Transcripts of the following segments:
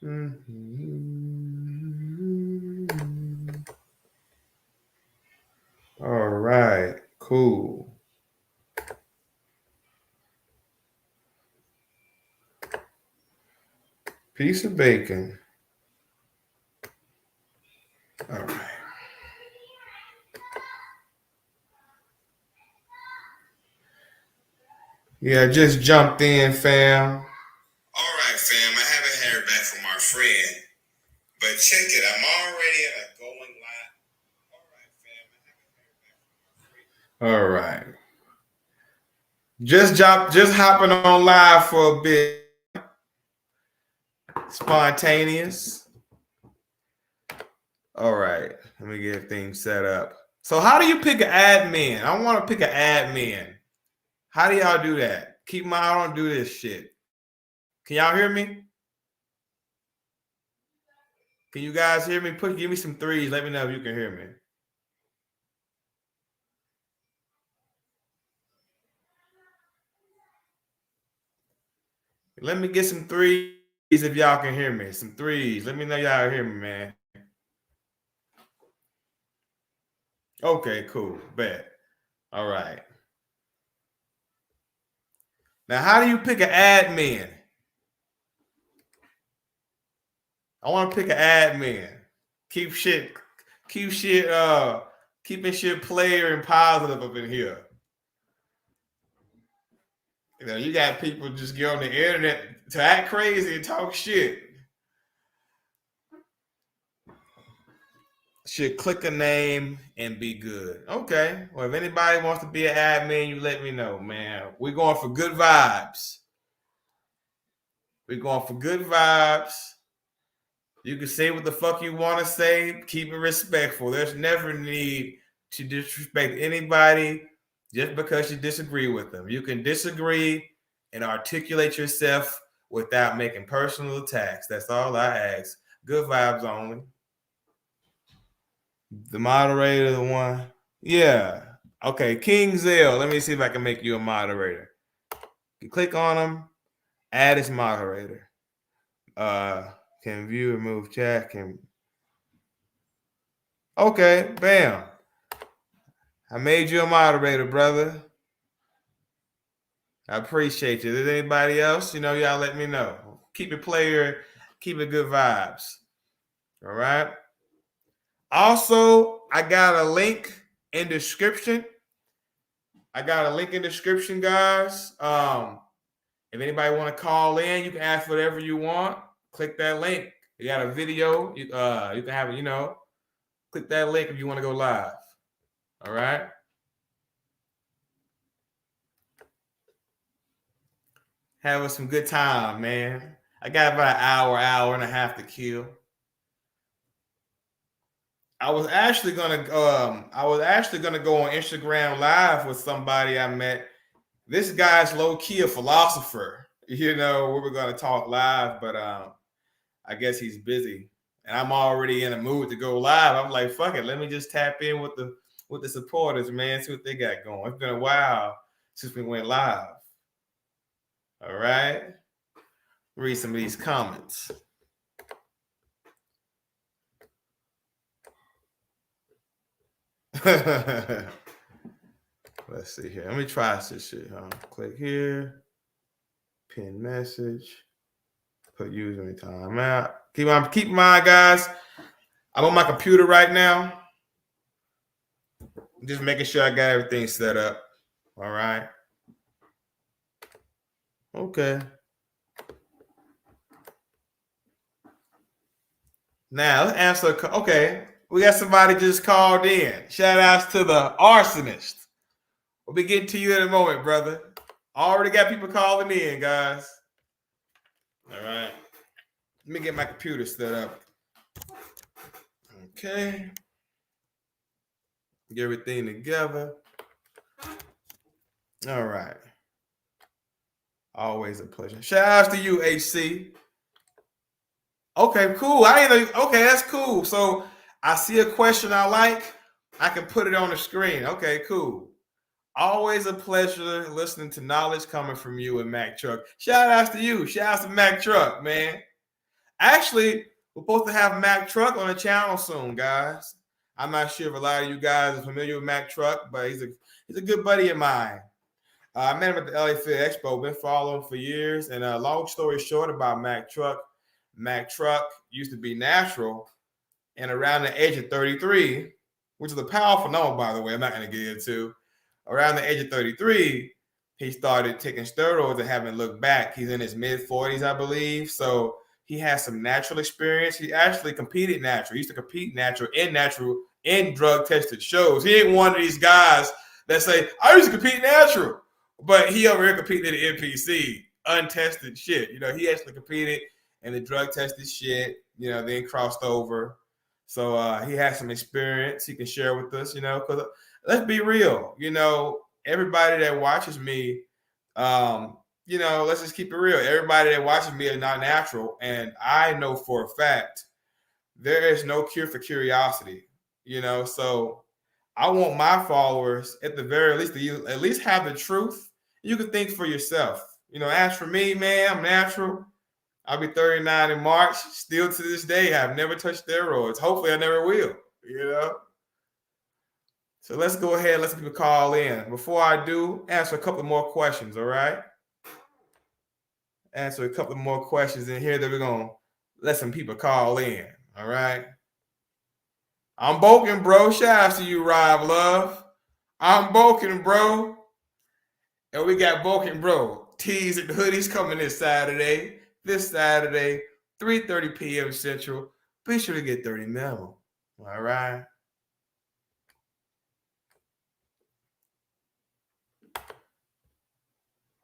All right, cool. Piece of bacon. All right. Yeah, just jumped in, fam. All right, fam. I haven't heard back from our friend, but check it. I'm already in a going live. All right, fam. I haven't heard back from our friend. All right. Just hopping on live for a bit. Spontaneous. All right. Let me get things set up. So how do you pick an admin? I want to pick an admin. How do y'all do that? Keep in mind, I don't do this shit. Can y'all hear me? Can you guys hear me? Give me some threes. Let me know if you can hear me. Let me get some threes if y'all can hear me. Some threes. Let me know y'all hear me, man. Okay, cool. Bet. All right. Now, how do you pick an admin? I want to pick an admin. Keeping shit player and positive up in here. You know, you got people just get on the internet to act crazy and talk shit. Should click a name and be good. Okay. Well, if anybody wants to be an admin, you let me know, man. We're going for good vibes. We're going for good vibes. You can say what the fuck you want to say. Keep it respectful. There's never need to disrespect anybody just because you disagree with them. You can disagree and articulate yourself without making personal attacks. That's all I ask. Good vibes only. The moderator, the one. Yeah. Okay, King Zell. Let me see if I can make you a moderator. You click on him, add as moderator. Can view, remove chat, can. Okay, bam. I made you a moderator, brother. I appreciate you. Is there anybody else? You know, y'all let me know. Keep it player, keep it good vibes. All right. Also, I got a link in description. Guys. If anybody want to call in, you can ask whatever you want. Click that link. You got a video. You can have it, click that link if you want to go live. All right. Having some good time, man. I got about an hour and a half to kill. I was actually gonna go on Instagram Live with somebody I met. This guy's low key a philosopher. We were gonna talk live, but I guess he's busy, and I'm already in a mood to go live. I'm like, fuck it, let me just tap in with the supporters, man. See what they got going. It's been a while since we went live. All right, read some of these comments. Let's see here. Let me try this shit. Click here. Pin message. Put user time out. Keep in mind, guys. I'm on my computer right now. Just making sure I got everything set up. All right. Okay. Now let's answer. Okay. We got somebody just called in. Shout outs to the Arsonist. We'll be getting to you in a moment, brother. Already got people calling in, guys. All right. Let me get my computer set up. Okay. Get everything together. All right. Always a pleasure. Shout outs to you, AC. Okay, cool. Okay, that's cool. So I see a question I like. I can put it on the screen. Okay, cool. Always a pleasure listening to knowledge coming from you and Mac Truck. Shout outs to you. Shout outs to Mac Truck, man. Actually, we're supposed to have Mac Truck on the channel soon, guys. I'm not sure if a lot of you guys are familiar with Mac Truck, but he's a good buddy of mine. I met him at the LA Fit Expo. Been following him for years. And long story short about Mac Truck used to be natural, and around the age of 33, which is a powerful number, by the way, I'm not going to get into. Around the age of 33, he started taking steroids and haven't looked back. He's in his mid-40s, I believe. So he has some natural experience. He actually competed natural. He used to compete natural in drug-tested shows. He ain't one of these guys that say, I used to compete natural. But he over here competed in NPC, untested shit. He actually competed in the drug-tested shit, then crossed over. So he has some experience he can share with us, because let's be real, everybody that watches me, let's just keep it real. Everybody that watches me is not natural. And I know for a fact there is no cure for curiosity, so I want my followers at the very least to at least have the truth. You can think for yourself. As for me, man, I'm natural. I'll be 39 in March. Still to this day, I've never touched steroids. Hopefully, I never will. So let's go ahead and let some people call in. Before I do, answer a couple more questions, all right? Answer a couple more questions in here that we're going to let some people call in, all right? I'm Boken, bro. Shout out to you, Rob Love. I'm Boken, bro. And we got Boken, bro. Tees and hoodies coming this Saturday, 3:30 p.m. Central. Be sure to get 30 mil. All right.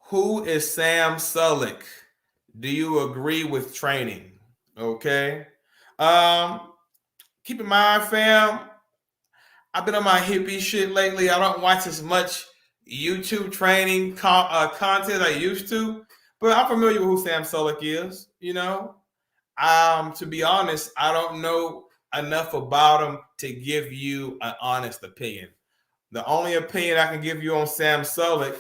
Who is Sam Sulek? Do you agree with training? Okay. Keep in mind, fam, I've been on my hippie shit lately. I don't watch as much YouTube training content I used to, but I'm familiar with who Sam Sulek is. To be honest, I don't know enough about him to give you an honest opinion. The only opinion I can give you on Sam Sulek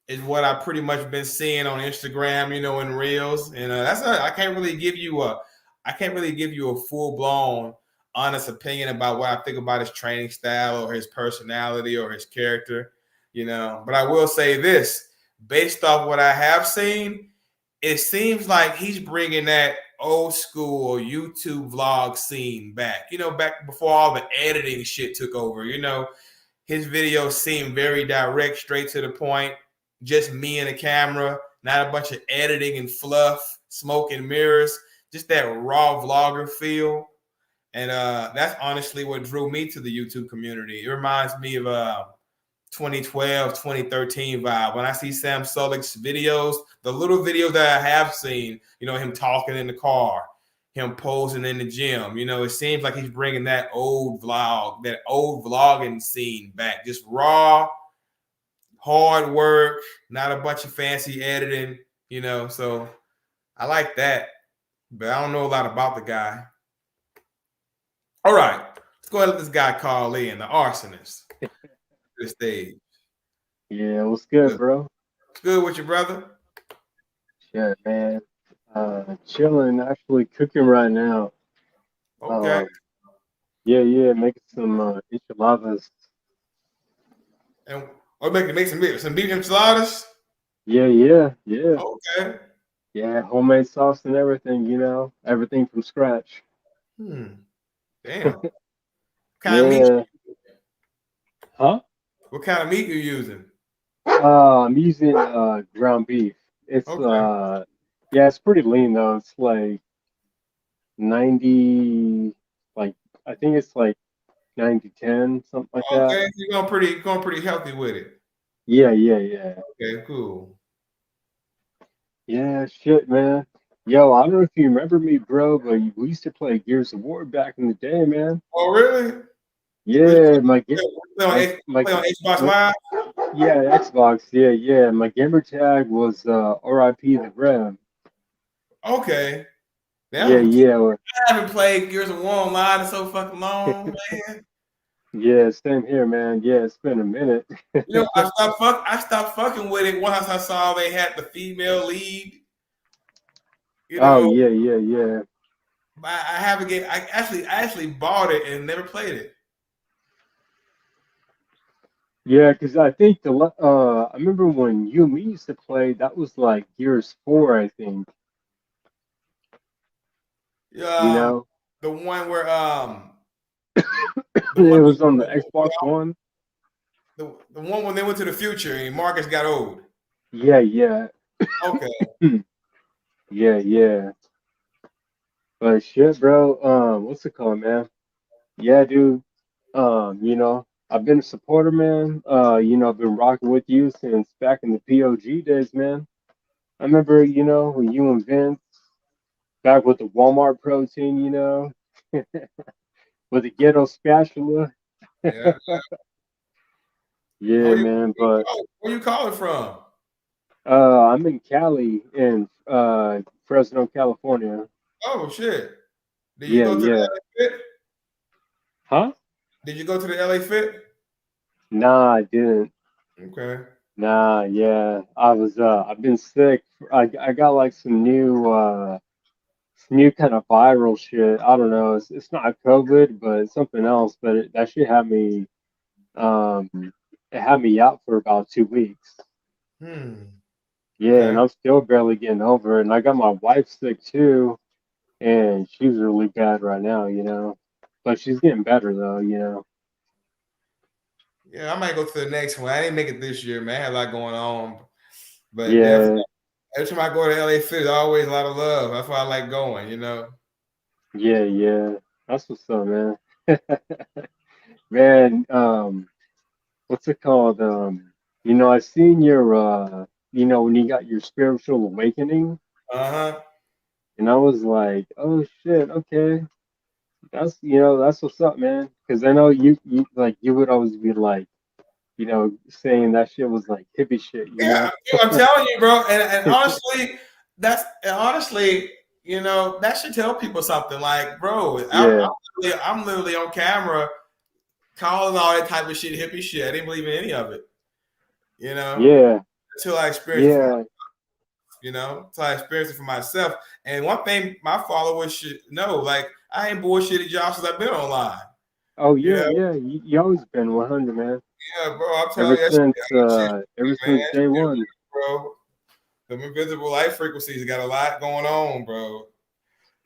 is what I've pretty much been seeing on Instagram, in Reels, and I can't really give you a full blown honest opinion about what I think about his training style or his personality or his character, But I will say this, based off what I have seen, it seems like he's bringing that old school YouTube vlog scene back. Back before all the editing shit took over. His videos seem very direct, straight to the point. Just me and a camera, not a bunch of editing and fluff, smoke and mirrors. Just that raw vlogger feel. And that's honestly what drew me to the YouTube community. It reminds me of 2012, 2013 vibe. When I see Sam Sulek's videos, the little videos that I have seen, him talking in the car, him posing in the gym, it seems like he's bringing that old vlogging scene back. Just raw, hard work, not a bunch of fancy editing, so I like that. But I don't know a lot about the guy. All right, let's go ahead and let this guy call in, the Arsonist. The stage. Yeah, what's good, bro? What's good with you, brother? Shit, man. Chilling, actually cooking right now. Okay. Yeah, making some enchiladas. And make some beef enchiladas? Yeah. Okay. Yeah, homemade sauce and everything, everything from scratch. Damn. What kind of meat? Yeah. Huh? What kind of meat you using? I'm using ground beef. It's Okay. it's pretty lean though. It's like 90, like I think it's like 90-10, something like that. Okay, you're going pretty healthy with it. Yeah. Okay, cool. Yeah, shit, man. Yo, I don't know if you remember me, bro, but we used to play Gears of War back in the day, man. Oh, really? Yeah, Play on Xbox Live? yeah, Xbox, yeah. My gamer tag was RIP the Rev. Okay. Now, Yeah. I haven't played Gears of War online in so fucking long, man. Yeah, same here, man. Yeah, it's been a minute. I stopped fucking with it once I saw they had the female lead. Oh, yeah. I have a game. I actually bought it and never played it. Yeah, because I think I remember when you and me used to play, that was like Gears 4, I think. You Um, know, the one where the one it was on the Xbox One. the one when they went to the future and Marcus got old. Yeah, yeah, Okay. yeah, yeah. But shit, bro. What's it called, man? Yeah, dude. I've been a supporter, man. I've been rocking with you since back in the POG days, man. I remember, when you and Vince back with the Walmart protein, with the ghetto spatula. Yeah. Yeah, man. But Where you calling from? I'm in Cali in Fresno, California. Oh shit. Did you Yeah, go to the yeah. LA Fit? Huh? Did you go to the LA Fit? Nah, I didn't. Okay. Nah, yeah. I've been sick. I got like some new kind of viral shit. I don't know. It's not COVID, but it's something else. But that shit um it had me out for about 2 weeks. Yeah, and Okay. I'm still barely getting over it. And I got my wife sick too, and she's really bad right now. But she's getting better though. Yeah, I might go to the next one. I didn't make it this year, man. I had a lot going on. But Yeah, definitely every time I go to LA Fit, there's always a lot of love. That's why I like going. yeah, yeah. That's what's up, man. Man, what's it called? I seen your when you got your spiritual awakening, Uh-huh. and I was like, oh shit, okay. That's what's up, man. Because I know you like you would always be like, saying that shit was like hippie shit. Yeah, I'm telling you, bro. And honestly, that should tell people something. Like, bro, Yeah, I'm literally on camera calling all that type of shit hippie shit. I didn't believe in any of it, you know, yeah, until I experienced it for yeah. until I experienced it for myself. And one thing my followers should know, like, I ain't bullshitted y'all since I've been online. Oh You yeah, know, yeah. You always been 100, man. yeah, bro. I'm telling you, that shit, Ever man. since day Shit, one. bro. The invisible light frequencies got a lot going on, bro.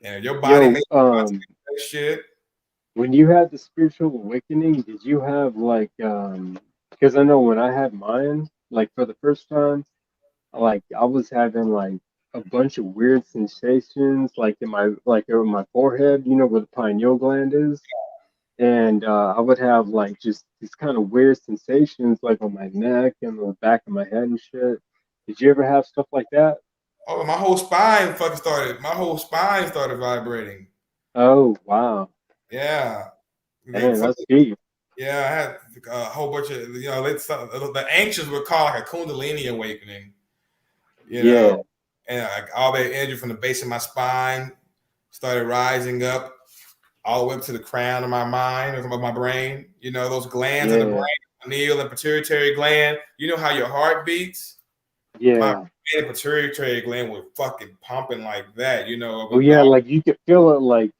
And your body Yo, makes that shit. when you had the spiritual awakening, did you have like because I know when I had mine, like for the first time, like I was having like a bunch of weird sensations like in my forehead, where the pineal gland is. And I would have like just these kind of weird sensations like on my neck and the back of my head and shit. Did you ever have stuff like that? Oh, my whole spine fucking started. My whole spine started vibrating. Oh wow. Yeah. Damn, that's deep. Yeah, I had a whole bunch of the ancients would call like a kundalini awakening, you know, Yeah, and like all that energy from the base of my spine started rising up all the way up to the crown of my mind or of my brain. Those glands in the brain, yeah, pineal and pituitary gland. You know how your heart beats? My yeah. pituitary gland was fucking pumping like that. It Oh was yeah, like you could feel it like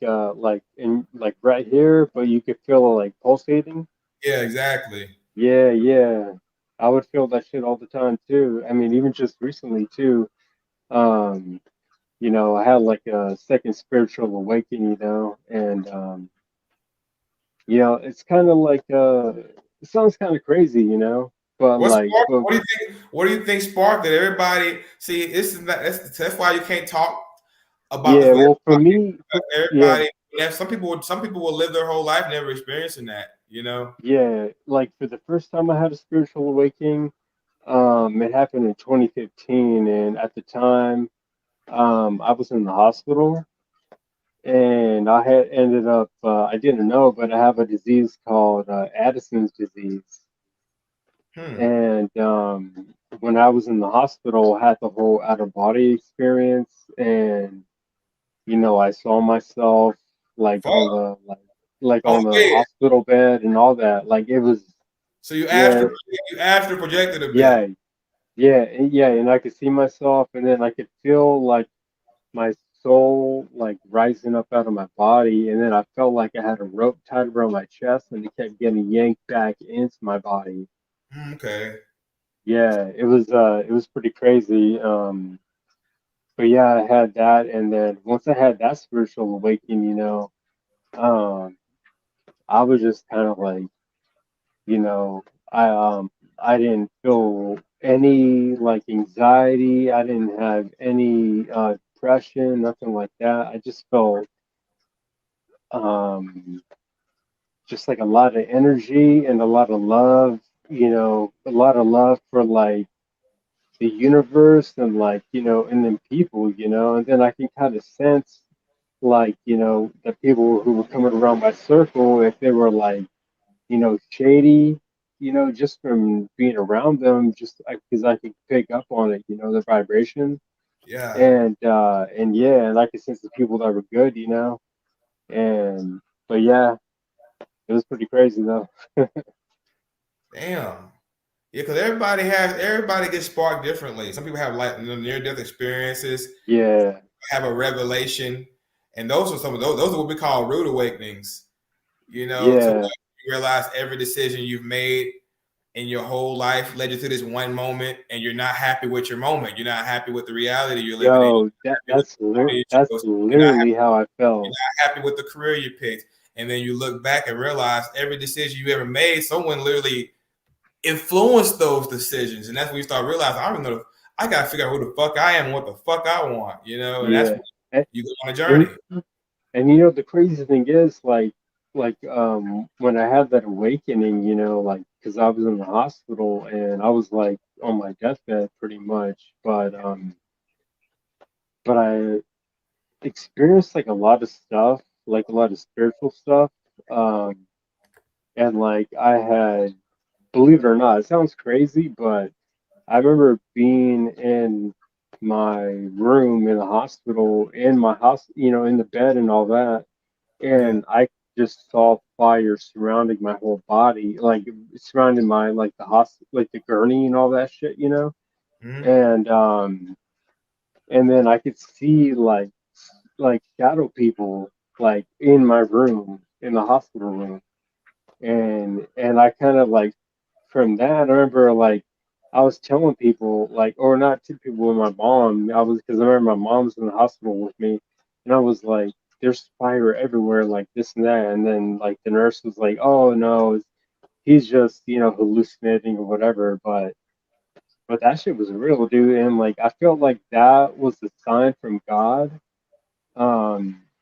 in like right here, but you could feel it like pulsating. yeah, exactly. Yeah, yeah. I would feel that shit all the time too. I mean, even just recently too. Um, I had like a second spiritual awakening, and it's kind of like it sounds kind of crazy, but What's like, spark? but What do you think? What do you think sparked that? Everybody see. This is not. That's why you can't talk about this yeah, with well, for me, yeah, everybody. Yeah, some people will live their whole life never experiencing that. yeah, like for the first time I had a spiritual awakening, it happened in 2015, and at the time, I was in the hospital, and I had ended up, I didn't know, but I have a disease called Addison's disease. Hmm. And when I was in the hospital, I had the whole out of body experience, and I saw myself like Fuck. on Oh the yeah. hospital bed and all that. Like it was, So yeah, you astral projected a bit. yeah, yeah, yeah, and I could see myself, and then I could feel like my soul like rising up out of my body, and then I felt like I had a rope tied around my chest, and it kept getting yanked back into my body. Okay. Yeah, it was pretty crazy. But yeah, I had that, and then once I had that spiritual awakening, um, I was just kind of like, you know, I um I didn't feel any like anxiety. I didn't have any depression, nothing like that. I just felt um just like a lot of energy and a lot of love, a lot of love for like the universe and like, and then people, and then I can kind of sense like, the people who were coming around my circle, if they were like, shady, just from being around them, just because I could pick up on it, the vibration. Yeah. And yeah, and I could sense the people that were good, and but yeah, it was pretty crazy though. Damn. Yeah, because everybody gets sparked differently. Some people have like near death experiences, Yeah, have a revelation, and those are some of those. Those are what we call rude awakenings. To yeah, where you realize every decision you've made in your whole life led you to this one moment, and you're not happy with your moment. You're not happy with the reality you're living in. yo, that's You're not literally how I You're felt. not happy with the career you picked. And then you look back and realize every decision you ever made, someone literally influenced those decisions. And that's when you start realizing, I don't know, I got to figure out who the fuck I am and what the fuck I want, and that's Yeah, when and, you go on a and journey. the crazy thing is when I had that awakening, like because I was in the hospital and I was like on my deathbed pretty much, but I experienced like a lot of stuff, like a lot of spiritual stuff, um, and like I had, believe it or not, it sounds crazy, but I remember being in my room in the hospital, in my house, in the bed and all that, Yeah. and I just saw fire surrounding my whole body, like surrounding my like the hospital, like the gurney and all that shit, Mm-hmm. and and then I could see like shadow people like in my room in the hospital room, and I kind of like from that I remember like I was telling people like or not to people with my mom I was because I remember my mom was in the hospital with me and I was like there's fire everywhere like this and that and then like the nurse was like oh no he's just hallucinating or whatever but that shit was real dude and like I felt like that was the sign from God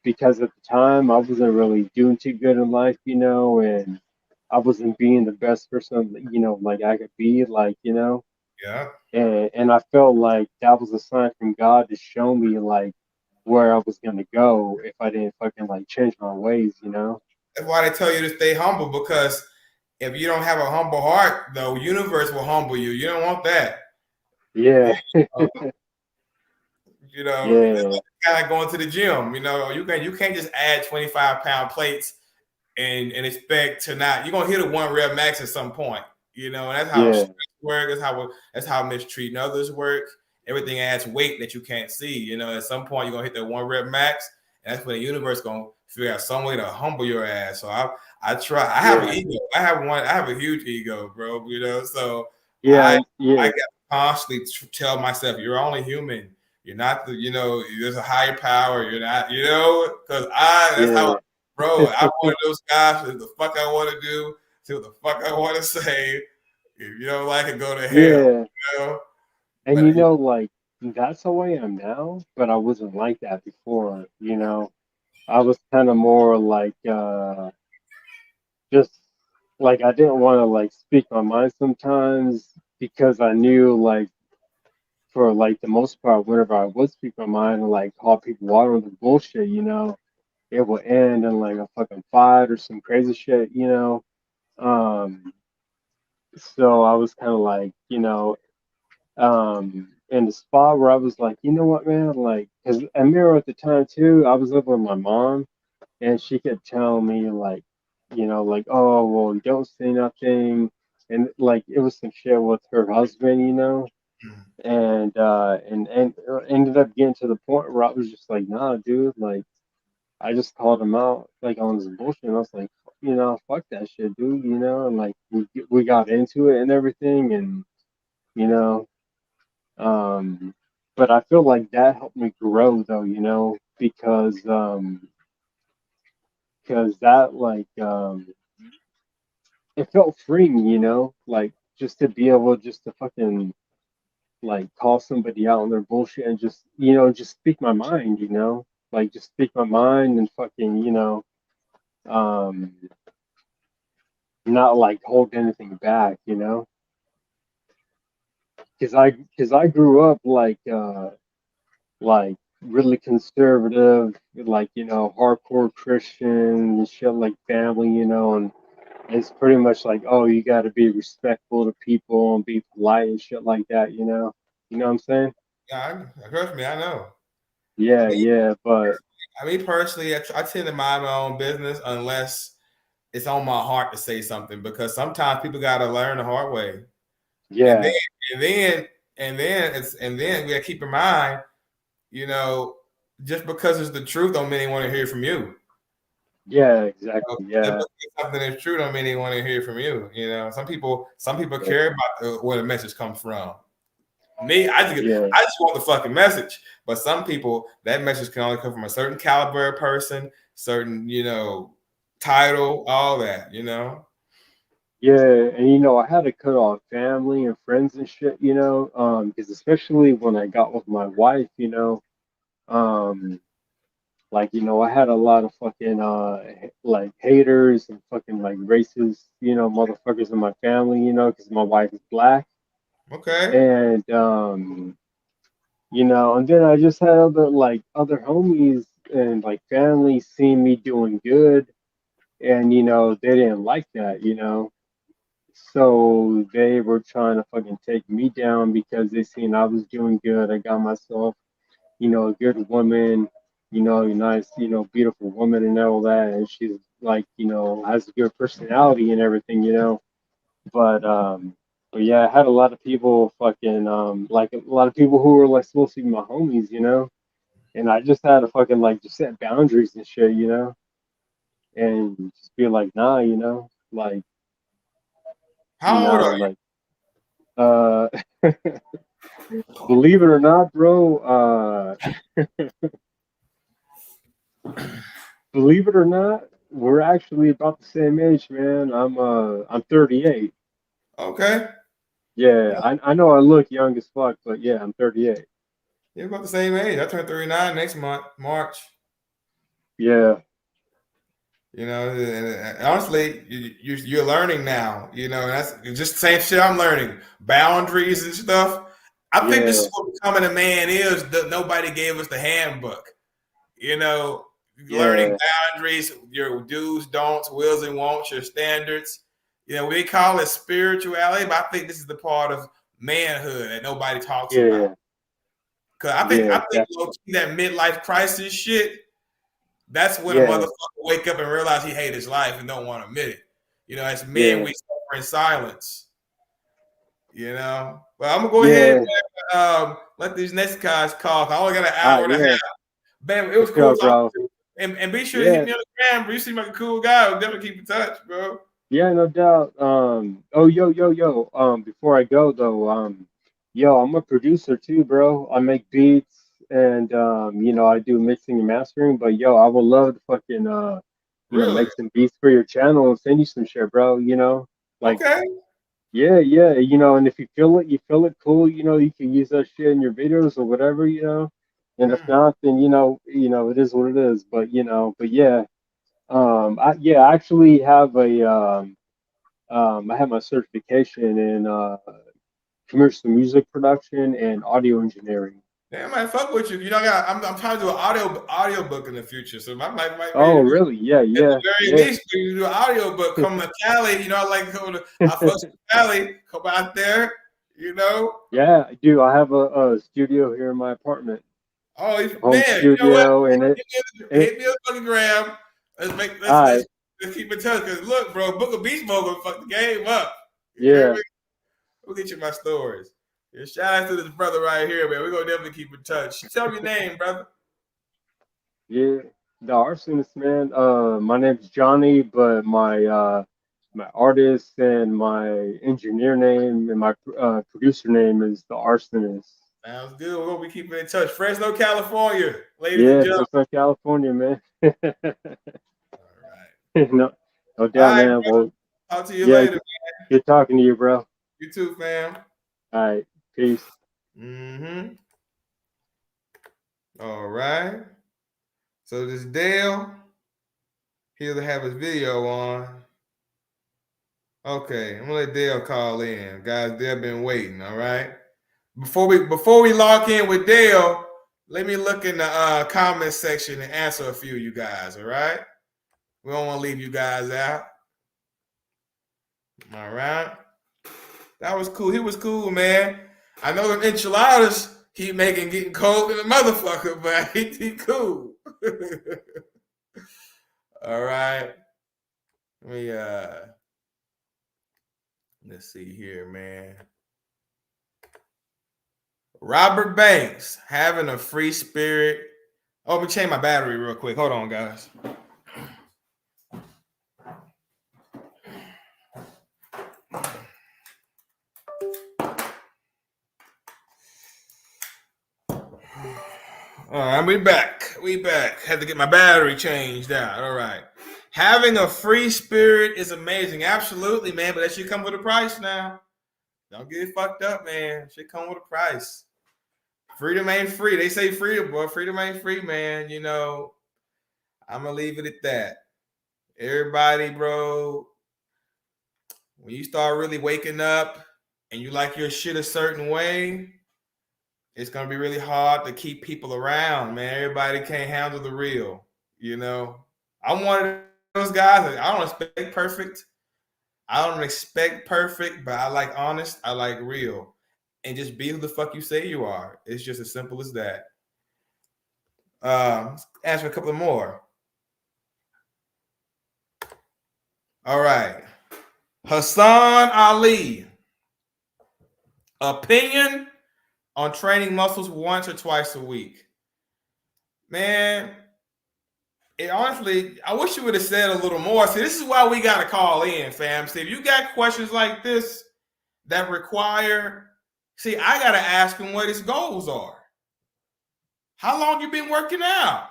because at the time I wasn't really doing too good in life, and I wasn't being the best person, like I could be, like, Yeah. and I felt like that was a sign from God to show me like where I was gonna go if I didn't fucking like change my ways. That's why they tell you to stay humble because if you don't have a humble heart, the universe will humble you. You don't want that. Yeah, Uh, yeah, it's kind of like going to the gym. You can't just add 25-pound plates and expect to not. You're gonna hit a one rep max at some point. And that's how yeah, stress work. That's how mistreating others work. Everything adds weight that you can't see. At some point you're gonna hit that one rep max, and that's when the universe gonna figure out some way to humble your ass. So I try. I have an yeah, ego. I have one. I have a huge ego, bro. So I yeah, I yeah, got to constantly tell myself you're only human. You're not there's a higher power. You're not, because that's how, yeah, bro, I'm one of those guys. Do the fuck I want to do, do the fuck I want to say. If you don't like it, go to hell. yeah. You know, And but like that's how I am now, but I wasn't like that before. I was kind of more like just like I didn't want to like speak my mind sometimes because I knew like for like the most part whenever I would speak my mind and like call people out on the bullshit, it would end in like a fucking fight or some crazy shit. Um so I was kind of like, in the spot where I was like, you know what, man, like, because I remember at the time too, I was living with my mom, and she kept telling me like, like, oh well, don't say nothing, and like it was some shit with her husband, and and ended up getting to the point where I was just like, nah, dude, like I just called him out like on his bullshit. And I was like, fuck that shit, dude, and like we got into it and everything, and you know, but I feel like that helped me grow though, because that like it felt freeing, like just to be able just to fucking like call somebody out on their bullshit and just just speak my mind, like just speak my mind and fucking um not like hold anything back, because I grew up like really conservative, like hardcore Christian and shit, like family, and it's pretty much like, oh, you got to be respectful to people and be polite and shit like that, you know what I'm saying? Yeah, trust me, I know. Yeah, yeah, but I mean, personally, I tend to mind my own business unless it's on my heart to say something, because sometimes people got to learn the hard way. And yeah, then, and then, and then we got to keep in mind, just because it's the truth don't mean they want to hear from you. yeah, exactly, Just yeah, because something is true don't mean they want to hear from you. Some people yeah, care about where the message comes from. Me, I yeah, just want the fucking message. But some people, that message can only come from a certain caliber of person, certain, title, all that, yeah, and I had to cut off family and friends and shit, because especially when I got with my wife, um, like I had a lot of fucking like haters and fucking like racist, motherfuckers in my family, because my wife is black, Okay. and and then I just had other homies and like family seeing me doing good, and they didn't like that, so they were trying to fucking take me down because they seen I was doing good. I got myself, a good woman, a nice, beautiful woman and all that, and she's like, has a good personality and everything, But but yeah, I had a lot of people fucking like a lot of people who were like supposed to be my homies, and I just had to fucking like just set boundaries and shit, and just be like, nah, like How old are like uh believe it or not, bro, believe it or not, we're actually about the same age, man. I'm 38. you? Okay. Yeah, I know I look young as fuck, but yeah, I'm 38. You're about the same age. I turn 39 next month, March. Yeah, And honestly, you're learning now. That's just the same shit I'm learning. Boundaries and stuff. I think this yeah, is what becoming a man is. Nobody gave us the handbook. Learning yeah, boundaries, your do's, don'ts, wills, and wants, your standards. We call it spirituality, but I think this is the part of manhood that nobody talks about. yeah, Cause I think yeah, I think low-key that midlife crisis shit. That's when a yeah, motherfucker wake up and realize he hate his life and don't want to admit it. As men, yeah, we suffer in silence. But I'm gonna go ahead yeah. and let these next guys call. I only got an Ah, hour and a half. yeah, Man, it for was cool sure, talking bro. to you. And be sure to hit Yeah, me on the gram, bro. You seem like a cool guy. We'll definitely keep in touch, bro. yeah, no doubt. Oh, yo. Before I go though, yo, I'm a producer too, bro. I make beats and I do mixing and mastering. But yo, I would love to fucking Really? make some beats for your channel and send you some shit, bro. Like Okay. yeah, yeah, and if you feel it cool, you can use that shit in your videos or whatever, And if Mm. not, then it is what it is. But yeah, I actually have I have my certification in commercial music production and audio engineering. Damn, I might fuck with you. I'm trying to do an audio book in the future, so I might ready Oh, to do. really? Yeah, At yeah, the very yeah, least, you do an audio book. Come to Cali, I like to go to. I fuck with Cali. Come out there, you know. yeah. I do. I have a studio here in my apartment, Oh, home man, you know what? studio, and Hit me on the fucking gram. Let's make all right, let's keep in touch. Cause look, bro, Book of Beastmode gonna fuck the game up. You hear yeah. me? We'll get you my stories. Yeah, shout out to this brother right here, man. We're gonna definitely keep in touch. Tell me your name, brother. Yeah, the Arsonist, man. My name's Johnny, but my artist and my engineer name and my producer name is the Arsonist. Sounds good. We're gonna be keeping in touch. Fresno, California, ladies and Yeah, gentlemen. Fresno, California, man. All right. No, no All doubt, right, man. brother. Well, Talk to you yeah, later. good talking to you, bro. You too, fam. All right, peace. Mm-hmm. All right. So this Dale, he'll have his video on. Okay, I'm gonna let Dale call in. Guys, Dale been waiting, all right? Before we lock in with Dale, let me look in the comment section and answer a few of you guys, all right? We don't want to leave you guys out. All right. That was cool. He was cool, man. I know them enchiladas he making getting cold in the motherfucker, but he cool. All right. Let me let's see here, man. Robert Banks having a free spirit. Oh, let me change my battery real quick. Hold on, guys. All right, we back. We back. Had to get my battery changed out. All right. Having a free spirit is amazing. Absolutely, man. But that should come with a price now. Don't get it fucked up, man. It should come with a price. Freedom ain't free. They say freedom, boy. Freedom ain't free, man. You know, I'm going to leave it at that. Everybody, bro, when you start really waking up and you like your shit a certain way, it's going to be really hard to keep people around, man. Everybody can't handle the real, you know. I'm one of those guys. I don't expect perfect. But I like honest. I like real. And just be who the fuck you say you are. It's just as simple as that. Answer a couple more. All right. Hassan Ali. Opinion on training muscles once or twice a week. Man, honestly, I wish you would have said a little more. See, this is why we got to call in, fam. See, if you got questions like this that require, see, I got to ask him what his goals are. How long you been working out?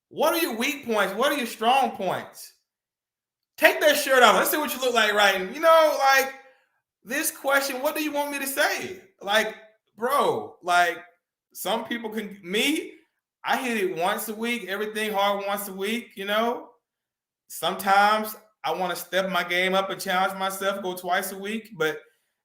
What are your weak points? What are your strong points? Take that shirt off. Let's see what you look like right now. You know, like this question, what do you want me to say? Like, bro, like some people can, I hit it once a week, everything hard once a week, you know. Sometimes I want to step my game up and challenge myself, go twice a week. But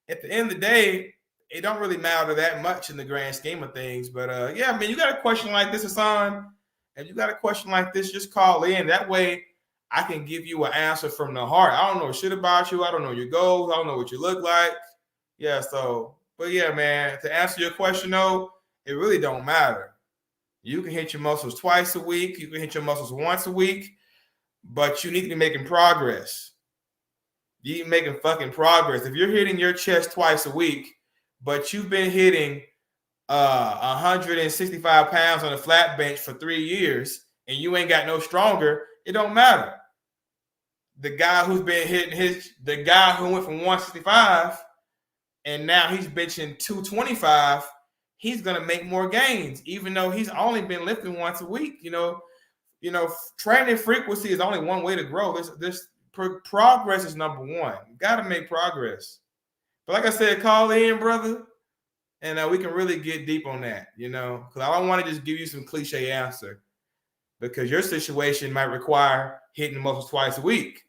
at the end of the day, it don't really matter that much in the grand scheme of things. But yeah, I mean, you got a question like this, Hassan. If you got a question like this, just call in. That way I can give you an answer from the heart. I don't know shit about you. I don't know your goals. I don't know what you look like. Yeah, so, but yeah, man, to answer your question though, it really don't matter. You can hit your muscles twice a week. You can hit your muscles once a week, but you need to be making progress. You need to be making fucking progress. If you're hitting your chest twice a week, but you've been hitting 165 pounds on a flat bench for 3 years and you ain't got no stronger, it don't matter. The guy who's been hitting the guy who went from 165 and now he's benching 225, he's gonna make more gains, even though he's only been lifting once a week. You know, training frequency is only one way to grow. This progress is number one. You gotta make progress. But like I said, call in, brother, and we can really get deep on that. You know, because I don't want to just give you some cliche answer, because your situation might require hitting the muscles twice a week.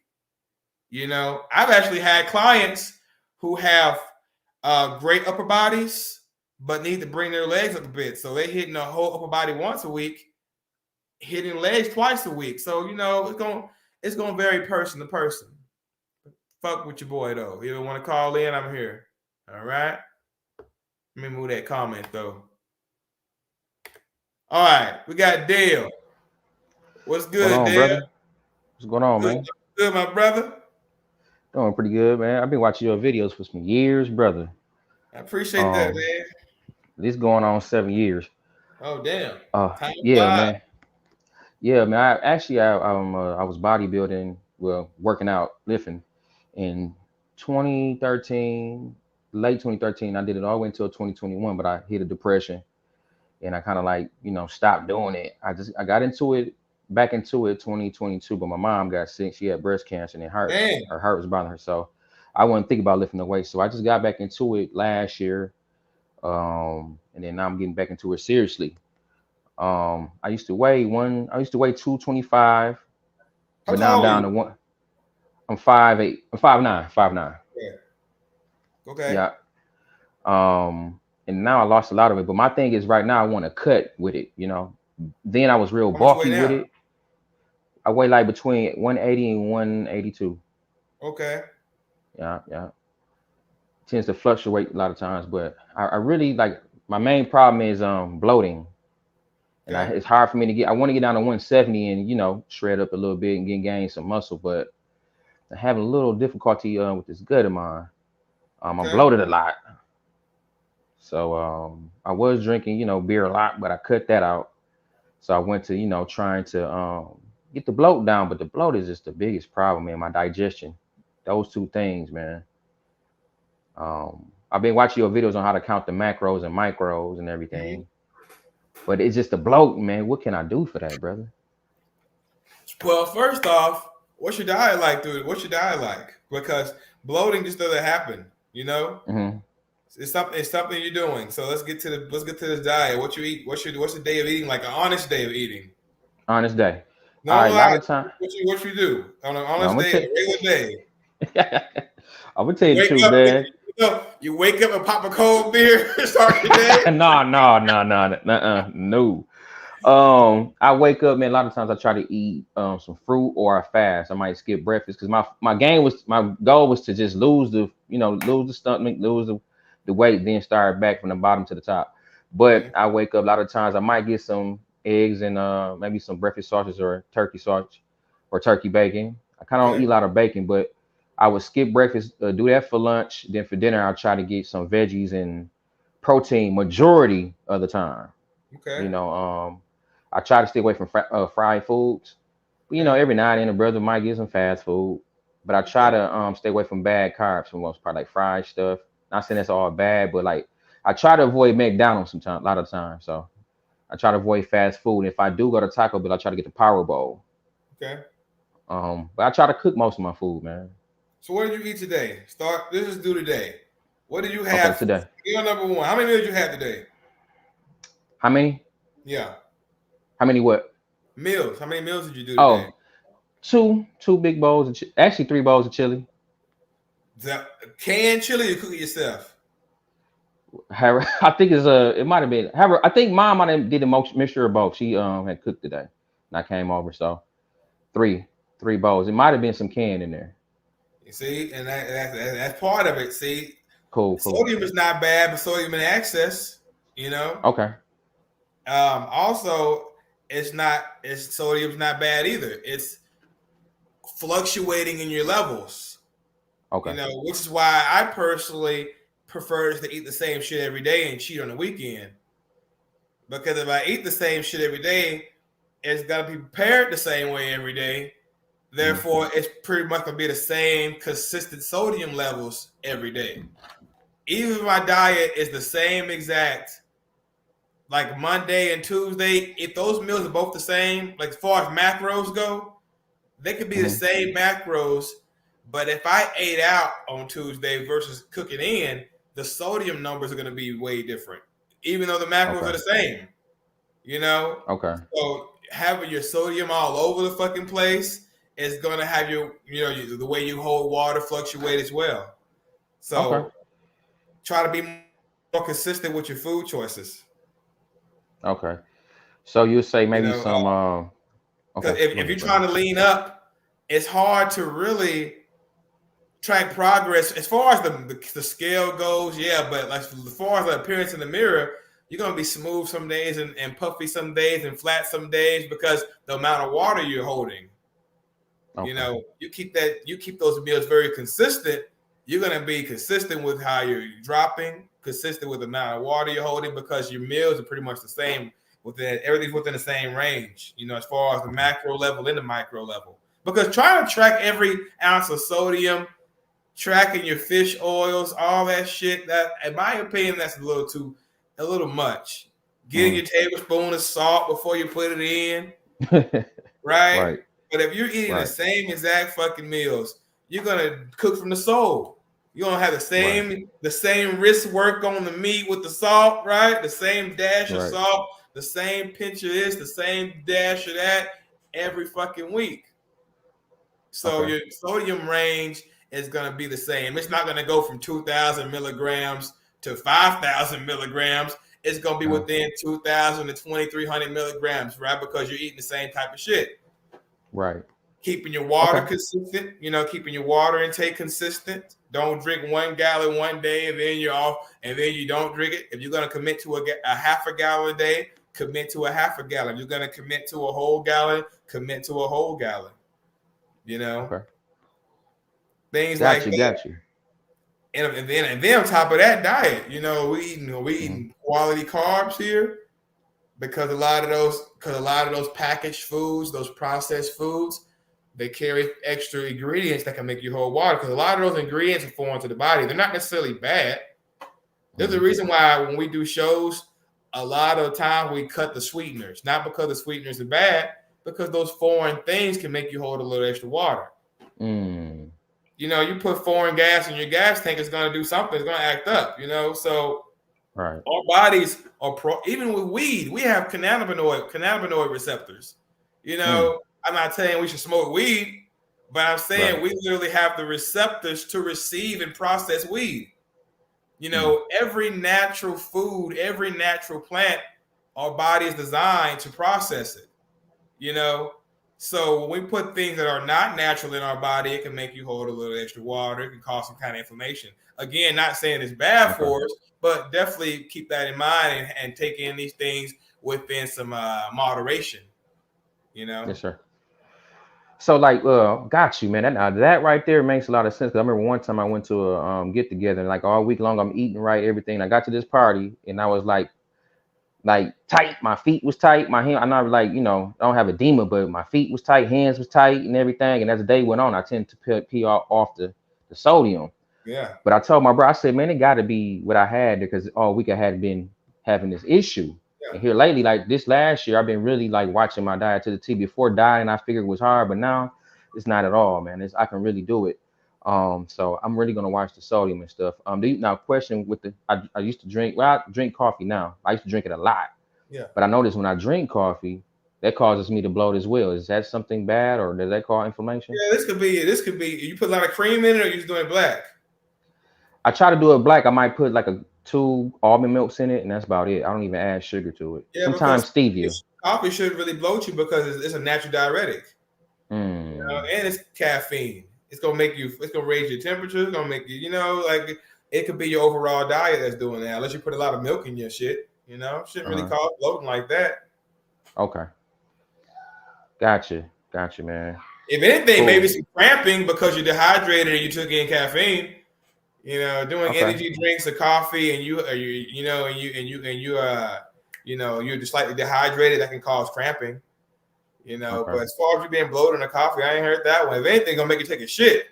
You know, I've actually had clients who have great upper bodies, but need to bring their legs up a bit. So they're hitting the whole upper body once a week, hitting legs twice a week. So, you know, it's gonna vary person to person. Fuck with your boy though. If you want to call in, I'm here. All right. Let me move that comment though. All right, we got Dale. What's good, What's going on, Dale? brother? What's going on, man? Good, my brother. Doing pretty good, man. I've been watching your videos for some years, brother. I appreciate that, man. This going on 7 years. Oh, damn. Time Yeah, flies. man. Yeah, man. I was bodybuilding, well, working out, lifting in 2013, late 2013. I did it all the way until 2021, but I hit a depression and I kind of like, stopped doing it. I got back into it 2022, but my mom got sick. She had breast cancer and Damn. her heart was bothering her. So I wasn't thinking about lifting the weight. So I just got back into it last year. And then now I'm getting back into it seriously. I used to weigh 225, How but now I'm tall are down you? to one. I'm 5'8". I'm 5'9", 5'9". Yeah. Okay. Yeah. And now I lost a lot of it. But my thing is right now I want to cut with it, Then I was real How much you weigh bulky with now? it. I weigh like between 180 and 182. Okay. Yeah, yeah. Tends to fluctuate a lot of times, but I really like my main problem is bloating. And Okay. it's hard for me to get. I want to get down to 170 and shred up a little bit and gain some muscle, but I'm having a little difficulty with this gut of mine. I'm Okay. bloated a lot, so I was drinking beer a lot, but I cut that out. So I went to trying to get the bloat down, but the bloat is just the biggest problem, man. My digestion, those two things, man. I've been watching your videos on how to count the macros and micros and Mhm. everything, but it's just the bloat, man. What can I do for that, brother? Well, first off, what's your diet like, dude? What's your diet like? Because bloating just doesn't happen. Mm-hmm. It's something. It's something you're doing. So let's get to this diet. What you eat? What's the day of eating? Like an honest day of eating. Honest day. No, All I'm right, a lot lying. of time. What you do on an No, honest day, a regular day? I'm gonna tell You you the wake truth, up. man. You wake up and pop a cold beer and start your day. No. I wake up, man. A lot of times I try to eat some fruit or I fast. I might skip breakfast because my goal was to just lose the stomach, lose the weight, then start back from the bottom to the top. But Okay. I wake up a lot of times. I might get some eggs and maybe some breakfast sausage or turkey sausage or turkey bacon. I kind of don't eat Okay. a lot of bacon, but I would skip breakfast, do that for lunch. Then for dinner, I'll try to get some veggies and protein majority of the time. You Okay. know, I try to stay away from fried foods. But, Okay. every now and then a brother might get some fast food. But I try Okay. to stay away from bad carbs for the most part, like fried stuff. Not saying that's all bad, but like I try to avoid McDonald's sometimes, a lot of times. So I try to avoid fast food. If I do go to Taco Bell, I try to get the Power Bowl. Okay. But I try to cook most of my food, man. So what did you eat today? Start. This is due today. What did you Okay, have? today. Meal number one. How many meals you had today? How many? Yeah. How many what? Meals. How many meals did you do today? Oh, two big bowls of actually 3 bowls of chili. The canned chili, you cook it yourself. However, I think it might have been. However, I think mom might have did the most mixture of both. She had cooked today, and I came over, so three three bowls. It might have been some can in there. You see, and that's part of it. See, Cool, cool. sodium is not bad, but sodium in excess, you know. Okay, Also, it's sodium's not bad either. It's fluctuating in your levels, okay, which is why I personally prefer to eat the same shit every day and cheat on the weekend. Because if I eat the same shit every day, it's got to be prepared the same way every day. hmm Therefore, it's pretty much going to be the same consistent sodium levels every day. Even if my diet is the same exact, like Monday and Tuesday, if those meals are both the same, like as far as macros go, they could be the hmm same macros. But if I ate out on Tuesday versus cooking in, the sodium numbers are going to be way different, even though the macros are okay, the same. You know, okay, so having your sodium all over the fucking place is going to have the way you hold water fluctuate as well. okay, So try to be more consistent with your food choices. okay. So you say You maybe know, some because okay, go if you're ahead, brother. trying to lean up, it's hard to really track progress as far as the scale goes. Yeah, but like as far as the appearance in the mirror, you're gonna be smooth some days and puffy some days and flat some days because the amount of water you're holding. Okay, You keep those meals very consistent. You're gonna be consistent with how you're dropping. consistent with the amount of water you're holding, because your meals are pretty much the same. Everything's within the same range, as far as the macro level and the micro level. Because trying to track every ounce of sodium, tracking your fish oils, all that shit, that, in my opinion, that's a little much. Getting your tablespoon of salt before you put it in, right? But if you're eating the same exact fucking meals, you're gonna cook from the soul. You're gonna have the same wrist work on the meat with the salt, right? The same dash of salt, the same pinch of this, the same dash of that every fucking week. So your sodium range is going to be the same. It's not going to go from 2,000 milligrams to 5,000 milligrams. It's going to be within 2,000 to 2,300 milligrams, right? Because you're eating the same type of shit. Right. Keeping your water consistent, keeping your water intake consistent. Don't drink 1 gallon one day and then you're off, and then you don't drink it. If you're going to commit to a half a gallon a day, commit to a half a gallon. If you're going to commit to a whole gallon, commit to a whole gallon. Things like that. Got you. And then on top of that diet, we eating quality carbs here, because a lot of those packaged foods, those processed foods, they carry extra ingredients that can make you hold water. Because a lot of those ingredients are foreign to the body. They're not necessarily bad. There's a reason why when we do shows, a lot of the time we cut the sweeteners, not because the sweeteners are bad, because those foreign things can make you hold a little extra water. You put foreign gas in your gas tank, it's going to do something. It's going to act up, So our bodies are even with weed, we have cannabinoid receptors. I'm not saying we should smoke weed, but I'm saying we literally have the receptors to receive and process weed. Every natural food, every natural plant, our body is designed to process it. So when we put things that are not natural in our body, it can make you hold a little extra water. It can cause some kind of inflammation. Again, not saying it's bad for us, but definitely keep that in mind and take in these things within some moderation. Yes, sir. So got you, man. That right there makes a lot of sense. Cause I remember one time I went to a get together, and like all week long I'm eating right, everything. I got to this party and I was like tight. My feet was tight. My hand, I'm not I don't have edema, but my feet was tight, hands was tight and everything. And as the day went on, I tend to pee off the sodium. Yeah. But I told my bro, I said, man, it got to be what I had, because all week I had been having this issue. Yeah. And here lately, like this last year, I've been really watching my diet to the T. Before dieting, I figured it was hard, but now it's not at all, man. I can really do it. So I'm really gonna watch the sodium and stuff. Now question with I used to drink. Well, I drink coffee now. I used to drink it a lot. Yeah. But I noticed when I drink coffee, that causes me to bloat as well. Is that something bad, or does that cause inflammation? Yeah, this could be. You put a lot of cream in it, or you just doing it black? I try to do it black. I might put 2 almond milks in it, and that's about it. I don't even add sugar to it. Yeah, sometimes stevia. Coffee shouldn't really bloat you because it's a natural diuretic. And it's caffeine. It's gonna raise your temperature. It's gonna make you, it could be your overall diet that's doing that. Unless you put a lot of milk in your shit, shouldn't really cause bloating like that. Okay. Gotcha, man. If anything, maybe some cramping because you're dehydrated and you took in caffeine. Doing energy drinks or coffee, and you're just slightly dehydrated, that can cause cramping. But as far as you being bloated in the coffee, I ain't heard that one. If anything, gonna make you take a shit.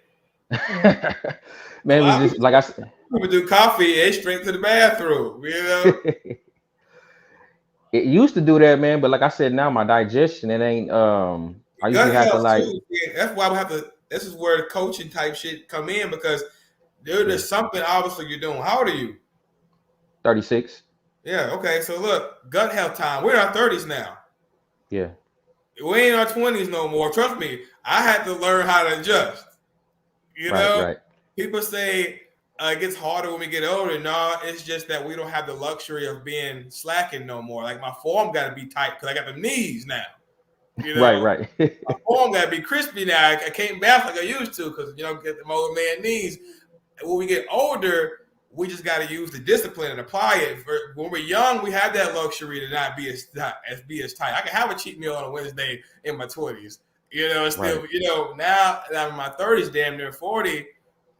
Man, it was just like I said. People do coffee, it's straight to the bathroom. It used to do that, man, but like I said, now my digestion, it ain't. I usually have to That's why we have to. This is where the coaching type shit come in, because there's something obviously you're doing. How old are you? 36. Yeah. Okay. So look, gut health time. We're in our 30s now. Yeah. We ain't in our 20s no more. Trust me, I had to learn how to adjust. Right. People say it gets harder when we get older. No, it's just that we don't have the luxury of being slacking no more. Like my form got to be tight because I got the knees now. Right. My form got to be crispy now. I can't bath like I used to because get the old man knees. When we get older, we just got to use the discipline and apply it. When we're young, we have that luxury to not be as tight. I can have a cheat meal on a Wednesday in my 20s. Now that I'm in my 30s, damn near 40,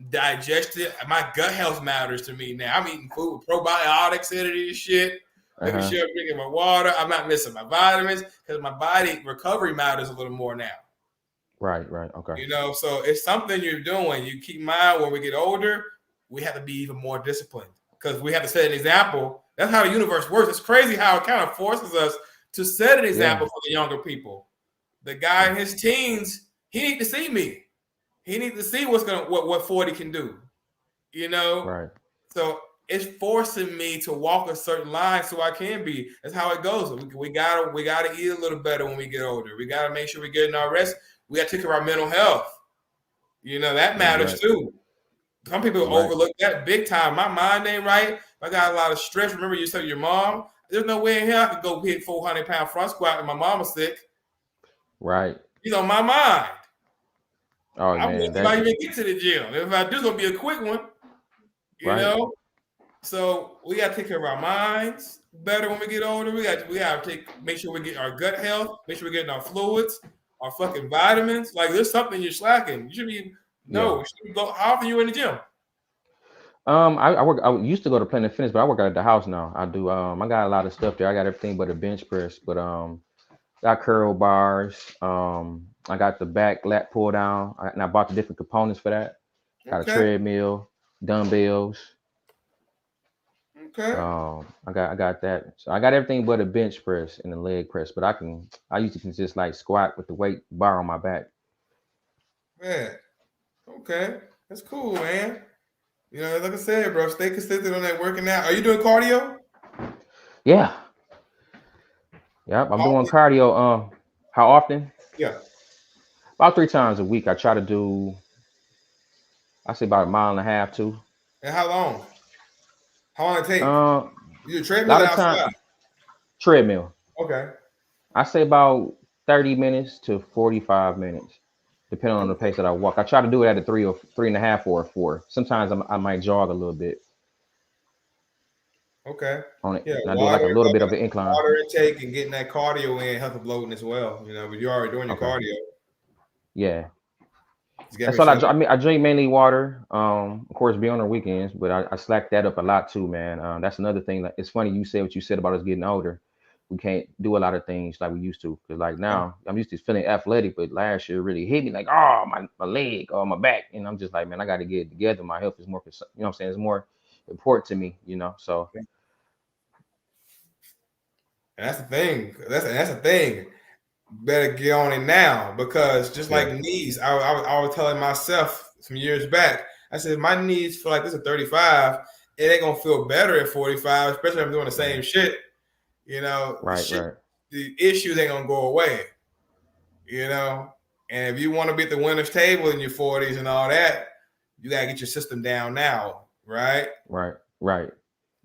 digestion. My gut health matters to me now. I'm eating food with probiotics in it and shit. Making sure I'm drinking my water. I'm not missing my vitamins because my body recovery matters a little more now. Right. Okay. You know, so it's something you're doing. You keep in mind when we get older, we have to be even more disciplined because we have to set an example. That's how the universe works. It's crazy how it kind of forces us to set an example for the younger people. The guy in his teens, he needs to see me. He needs to see what 40 can do. You know? Right. So it's forcing me to walk a certain line so I can be. That's how it goes. We gotta eat a little better when we get older. We gotta make sure we're getting our rest. We gotta take care of our mental health. You know, that matters too. Some people overlook that big time. My mind ain't right. I got a lot of stress. Remember you said your mom? There's no way in hell I could go hit 400-pound front squat and my mama's sick. Right. He's on my mind. Oh, I man. might even get to the gym. If I do, it's gonna be a quick one. You know? So we gotta take care of our minds better when we get older. We gotta make sure we get our gut health, make sure we're getting our fluids, our fucking vitamins. Like there's something you're slacking. You should be how often you in the gym? I used to go to Planet Fitness, but I work out at the house now. I do. I got a lot of stuff there. I got everything but a bench press, but got curl bars. I got the back lat pull down, and I bought the different components for that. Got a treadmill, dumbbells. Okay. I got that. So I got everything but a bench press and a leg press, but I used to just like squat with the weight bar on my back. Man. Okay. That's cool, man. You know, like I said, bro, stay consistent on that working out. Are you doing cardio? Yeah. Yep, I'm doing cardio. How often? Yeah. About 3 times a week. I try to do, I say about 1.5 miles, 2. And how long? How long it take? You do treadmill or outside? Time, treadmill. Okay. I say about 30 minutes to 45 minutes, depending on the pace that I walk. I try to do it at a 3 or 3.5 or a 4. Sometimes I might jog a little bit. Okay. On it. Yeah, and I do like a little bit of an incline. Water intake and getting that cardio in, help the bloating as well. You know, but you're already doing your cardio. Yeah. That's all I drink mainly water. Of course, be on the weekends, but I slack that up a lot too, man. That's another thing. Like, it's funny you said what you said about us getting older. We can't do a lot of things like we used to. Because like now, I'm used to feeling athletic, but last year really hit me like, oh, my leg or my back. And I'm just like, man, I got to get it together. My health is more, you know what I'm saying? It's more important to me, you know? So. And that's the thing. That's the thing. Better get on it now, because just like knees, I was telling myself some years back, I said my knees feel like this at 35, it ain't gonna feel better at 45, especially if I'm doing the same shit. You know, the issues ain't gonna go away. You know, and if you want to be at the winner's table in your 40s and all that, you gotta get your system down now, right? Right.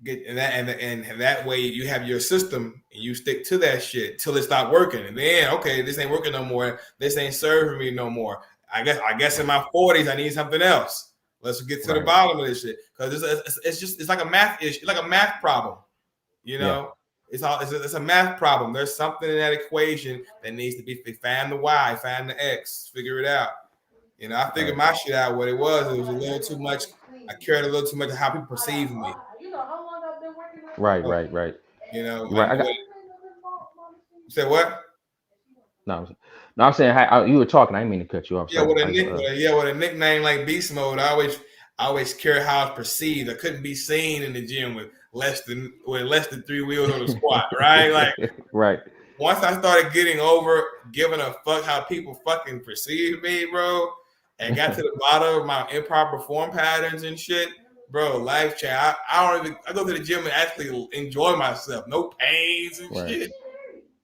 Get and that way you have your system and you stick to that shit till it stop working, and then okay, this ain't working no more. This ain't serving me no more. I guess in my 40s I need something else. Let's get to the bottom of this shit, because it's like a math issue, like a math problem. You know, it's a math problem. There's something in that equation that needs to be find the y, find the x, figure it out. You know, I figured my shit out. What it was a little too much. I cared a little too much of how people perceive me. Right. You know, right. You said what? No, I'm saying you were talking. I didn't mean to cut you off. With a nickname like Beastmode, I always care how it's perceived. I couldn't be seen in the gym with less than 3 wheels on the squat, right? Like, right. Once I started getting over giving a fuck how people fucking perceive me, bro, and got to the bottom of my improper form patterns and shit, bro, life change. I go to the gym and actually enjoy myself. No pains and shit.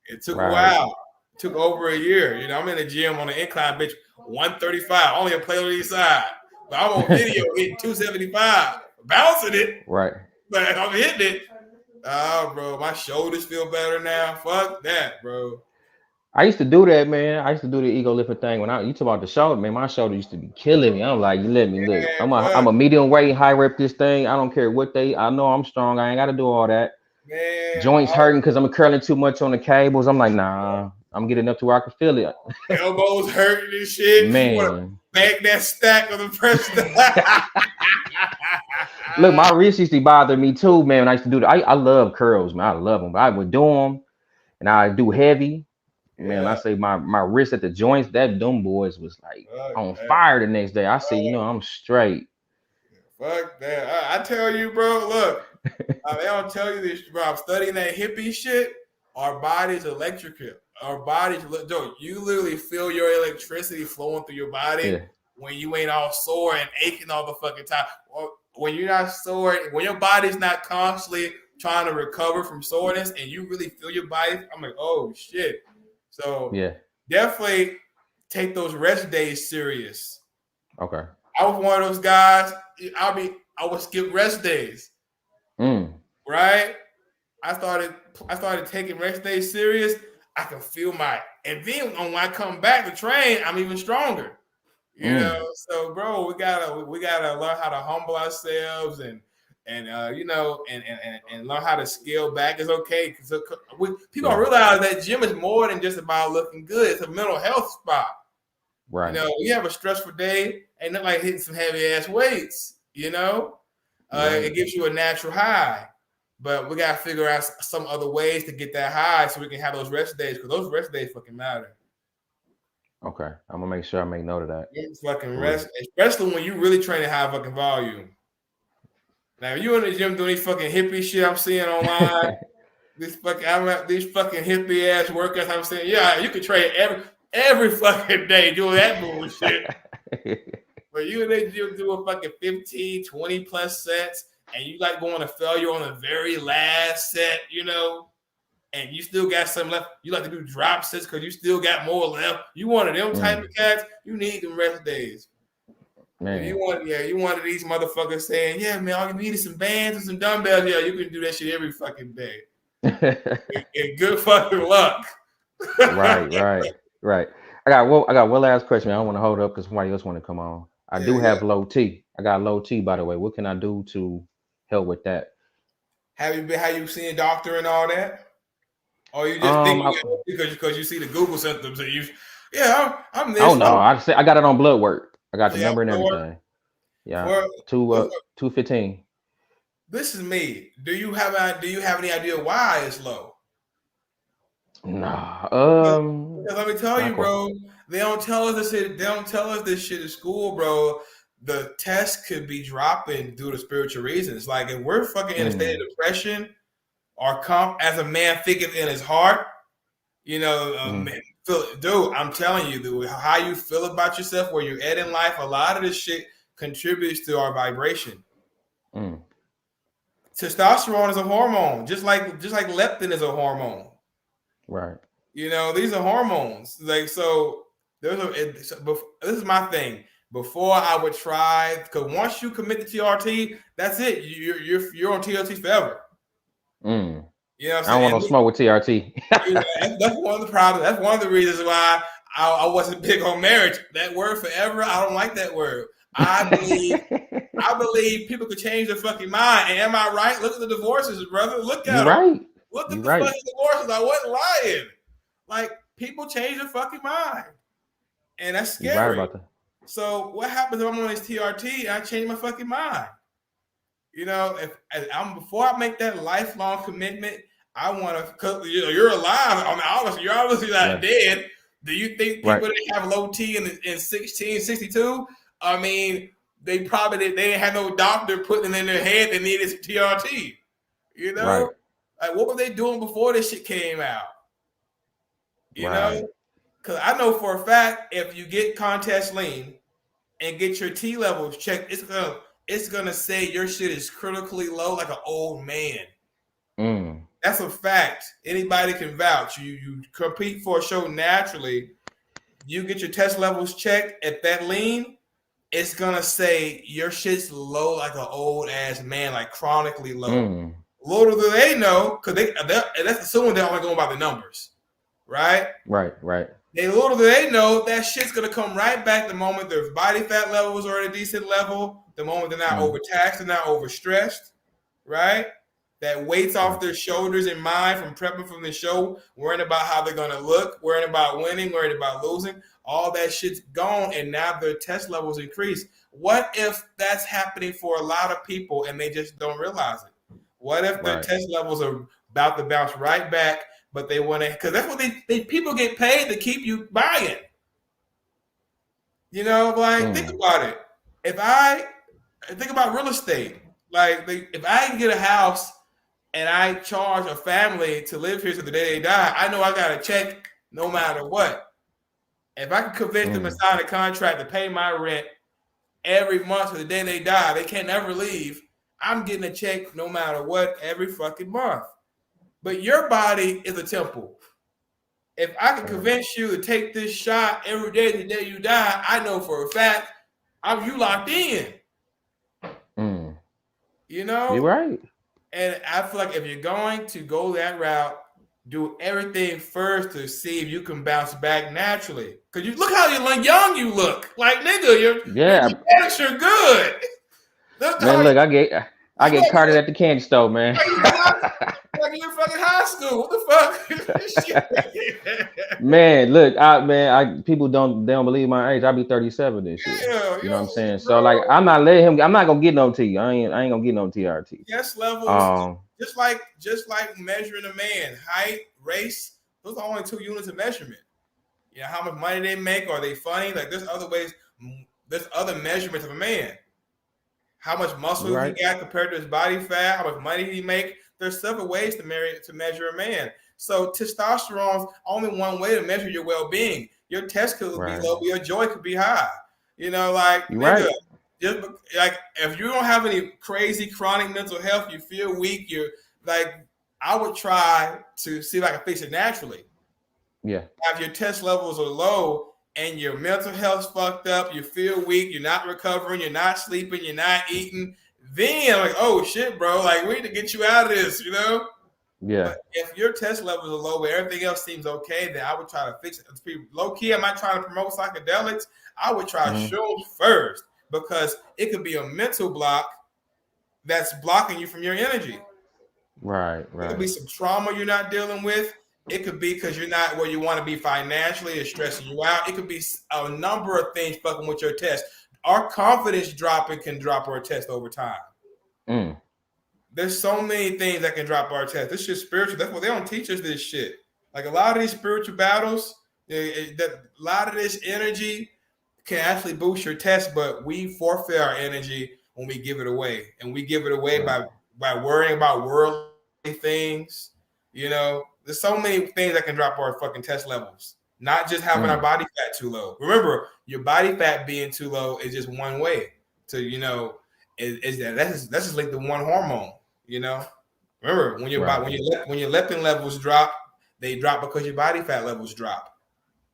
It took a while. It took over a year. You know, I'm in the gym on the incline, bitch, 135, only a plate on each side. But I'm on video hitting 275, bouncing it. Right. But I'm hitting it. Oh, bro, my shoulders feel better now. Fuck that, bro. I used to do that, man. I used to do the ego lifting thing. You talk about the shoulder, man, my shoulder used to be killing me. I'm like, you let me look. I'm a medium weight, high rep this thing. I don't care what I know I'm strong. I ain't got to do all that. Man, joints hurting because I'm curling too much on the cables. I'm like, nah, I'm getting up to where I can feel it. Elbows hurting and shit. Man. Bank that stack of the press. Look, my wrist used to bother me too, man. When I used to do that. I love curls, man. I love them. But I would do them, and I do heavy. Man, I Yeah. say my wrist at the joints, them boys was like Fuck on that. fire the next day. I said, I'm straight. Fuck that. I tell you, bro, look, they don't tell you this, bro. I'm studying that hippie shit. Our body's electrical. Our bodies, dude, you literally feel your electricity flowing through your body when you ain't all sore and aching all the fucking time. Or when you're not sore, when your body's not constantly trying to recover from soreness and you really feel your body, I'm like, oh shit. So definitely take those rest days serious. Okay. I was one of those guys. I would skip rest days. Right? I started taking rest days serious. I can feel and then when I come back to train, I'm even stronger. You know, so bro, we gotta learn how to humble ourselves and learn how to scale back. It's okay because people don't realize that gym is more than just about looking good. It's a mental health spot. Right. You know, you have a stressful day, ain't nothing like hitting some heavy ass weights. You know, it gives you a natural high. But we gotta figure out some other ways to get that high so we can have those rest days because those rest days fucking matter. Okay, I'm gonna make sure I make note of that. Fucking rest, especially when you really train at high fucking volume. Now, if you in the gym doing these fucking hippie shit I'm seeing online, these fucking hippie ass workouts I'm saying, yeah, you can train every fucking day doing that bullshit. But you in the gym doing fucking 15, 20 plus sets. And you like going to failure on the very last set, you know, and you still got some left. You like to do drop sets because you still got more left. You one of them type of cats. You need them rest days. Man. You one of these motherfuckers saying, yeah, man, all you need is some bands and some dumbbells. Yeah, you can do that shit every fucking day. and good fucking luck. Right. I got one last question. I don't want to hold up because somebody else want to come on. I do have low T. I got low T, by the way. What can I do to help with that? Have you seen a doctor and all that? Or you just think because you see the Google symptoms and I'm this. Oh no, I got it on blood work. I got the number and everything. Yeah, 215. This is me. Do you have any idea why it's low? Nah. Because let me tell you, bro. They don't tell us this shit. They don't tell us this shit at school, bro. The test could be dropping due to spiritual reasons. Like if we're fucking in a state of depression, or as a man thinketh in his heart, you know, dude, I'm telling you, dude, how you feel about yourself, where you're at in life, a lot of this shit contributes to our vibration. Testosterone is a hormone, just like leptin is a hormone. Right. You know, these are hormones. Like so, this is my thing. Before I would try, because once you commit to TRT, that's it. You're on TRT forever. You know what I'm saying? I don't want no smoke with TRT. That's one of the problems. That's one of the reasons why I wasn't big on marriage. That word forever, I don't like that word. I believe people could change their fucking mind. And am I right? Look at the divorces, brother. Look at them. Right. Look at the fucking divorces. I wasn't lying. Like people change their fucking mind, and that's scary. You're right about that. So what happens if I'm on this TRT and I change my fucking mind? You know, before I make that lifelong commitment, I want to. Cause you're alive. I mean, you're obviously not dead. Do you think people that have low T in 1662? I mean, they didn't have no doctor putting in their head they needed TRT. You know, like what were they doing before this shit came out? You know, because I know for a fact if you get contest lean and get your T levels checked, it's gonna say your shit is critically low, like an old man. That's a fact. Anybody can vouch. You compete for a show naturally. You get your test levels checked at that lean. It's gonna say your shit's low, like an old ass man, like chronically low. Little do they know, because that's assuming they're only going by the numbers. Right. Little do they know that shit's gonna come right back the moment their body fat levels are at a decent level, the moment they're not overtaxed, they're not overstressed, right? that weights off their shoulders and mind from prepping from the show, worrying about how they're going to look, worrying about winning, worrying about losing. All that shit's gone, and now their test levels increase. What if that's happening for a lot of people and they just don't realize it? What if their test levels are about to bounce right back, but they want to, because that's what they people get paid to keep you buying. You know, like think about it. If I think about real estate, like if I can get a house and I charge a family to live here to the day they die, I know I got a check no matter what. If I can convince them to sign a contract to pay my rent every month to the day they die, they can't ever leave. I'm getting a check no matter what every fucking month. But your body is a temple. If I can convince you to take this shot every day to the day you die, I know for a fact you locked in. You know? You're right. And I feel like if you're going to go that route, do everything first to see if you can bounce back naturally. Because you look how young you look. Like, nigga, your genetics are good. Man, look, I get carted at the candy store, man. Like you're in fucking high school. What the fuck? Man, look, people don't believe my age. I'll be 37 this year. Yeah, you know what I'm saying? Bro. So like, I'm not gonna get no T. I ain't gonna get no TRT. Yes, levels. Just like measuring a man, height, race. Those are only 2 units of measurement. Yeah, how much money they make? Are they funny? Like there's other ways. There's other measurements of a man. How much muscle he got compared to his body fat? How much money he make? There's several ways to measure a man. So testosterone's only one way to measure your well-being. Your test could be low, but your joy could be high. You know, like nigga, just like if you don't have any crazy chronic mental health, you feel weak. You're like, I would try to see if I can fix it naturally. Yeah. If your test levels are low and your mental health's fucked up, you feel weak, you're not recovering, you're not sleeping, you're not eating. Then like, oh shit, bro, like we need to get you out of this, you know? Yeah. But if your test levels are low, but everything else seems okay, then I would try to fix it. Low key, I'm not trying to promote psychedelics. I would try shrooms first because it could be a mental block that's blocking you from your energy. Right. It could be some trauma you're not dealing with. It could be because you're not where you want to be financially. It's stressing you out. It could be a number of things fucking with your test. Our confidence dropping can drop our test over time. There's so many things that can drop our test. This shit's spiritual. That's why they don't teach us this shit. Like a lot of these spiritual battles, a lot of this energy can actually boost your test, but we forfeit our energy when we give it away. And we give it away by worrying about worldly things. You know, there's so many things that can drop our fucking test levels. Not just having our body fat too low. Remember, your body fat being too low is just one way to, you know, that's just linked to one hormone. You know, remember when your leptin levels drop, they drop because your body fat levels drop.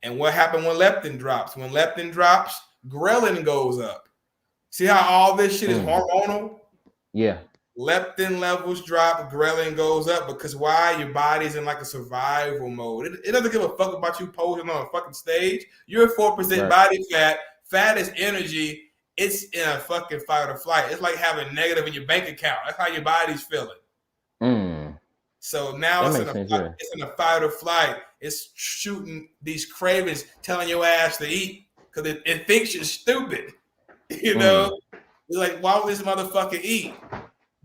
And what happened when leptin drops? When leptin drops, ghrelin goes up. See how all this shit is hormonal? Yeah. Leptin levels drop, ghrelin goes up because why? Your body's in like a survival mode. It doesn't give a fuck about you posing on a fucking stage. You're 4% body fat. Fat is energy. It's in a fucking fight or flight. It's like having negative in your bank account. That's how your body's feeling. So now it's in a fight or flight. It's shooting these cravings, telling your ass to eat because it thinks you're stupid. You know, it's like, why would this motherfucker eat?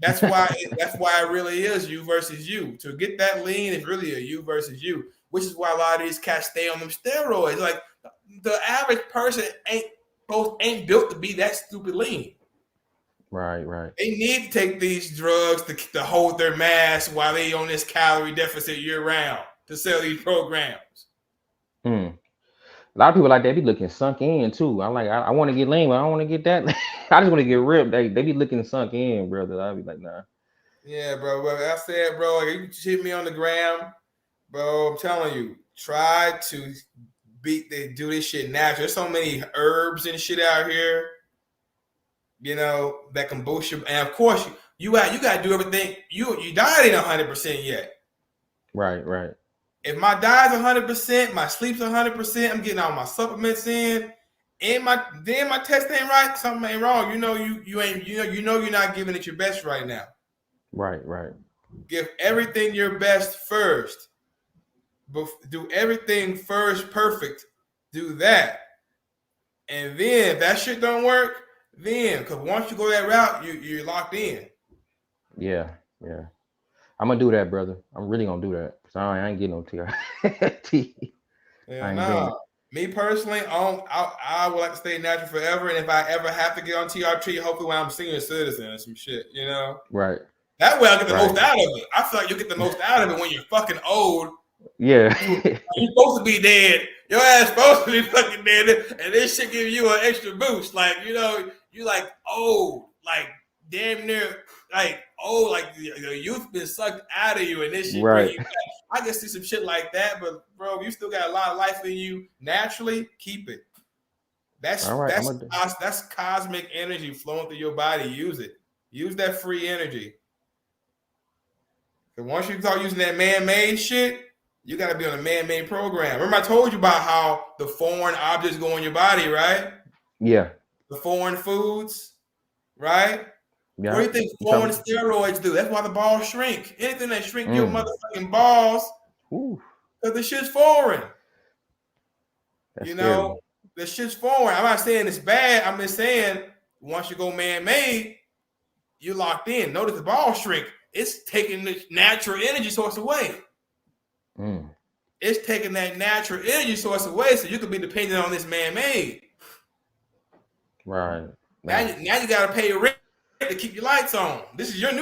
That's why it really is you versus you. To get that lean is really a you versus you, which is why a lot of these cats stay on them steroids. Like the average person ain't built to be that stupid lean. Right. They need to take these drugs to hold their mass while they on this calorie deficit year round to sell these programs. A lot of people like they be looking sunk in too. I'm like, I want to get lean, but I don't want to get that. I just want to get ripped. They be looking sunk in, brother. I be like, nah. Yeah, bro. But I said, bro, like, you hit me on the gram, bro. I'm telling you, try to do this shit natural. There's so many herbs and shit out here, you know, that can boost your. And of course, you got to do everything. Your diet ain't 100% yet. Right. If my diet's 100%, my sleep's 100%, I'm getting all my supplements in, and my test ain't right, something ain't wrong. You know you're not giving it your best right now. Right. Give everything your best first. Do everything first perfect. Do that. And then if that shit don't work, then because once you go that route, you're locked in. Yeah. I'm gonna do that, brother. I'm really gonna do that. Cause I ain't getting no TRT. Me personally, I would like to stay natural forever. And if I ever have to get on TRT, hopefully when I'm senior citizen or some shit, you know? Right. That way I get the most out of it. I feel like you get the most out of it when you're fucking old. Yeah. You're supposed to be dead. Your ass supposed to be fucking dead. And this shit give you an extra boost. Like, you know, you like old, like damn near like old, like your youth been sucked out of you and this shit bring you back. I can see some shit like that, but bro, you still got a lot of life in you naturally, keep it. That's cosmic energy flowing through your body. Use it. Use that free energy. And once you start using that man-made shit, you got to be on a man-made program. Remember I told you about how the foreign objects go in your body, right? Yeah. The foreign foods, right? Yeah. What do you think foreign steroids do? That's why the balls shrink. Anything that shrink your motherfucking balls, because the shit's foreign. That's you know, the shit's foreign. I'm not saying it's bad. I'm just saying once you go man-made, you're locked in. Notice the ball shrink. It's taking the natural energy source away. It's taking that natural energy source away, so you can be dependent on this man-made. Right. Now you got to pay your rent to keep your lights on. This is your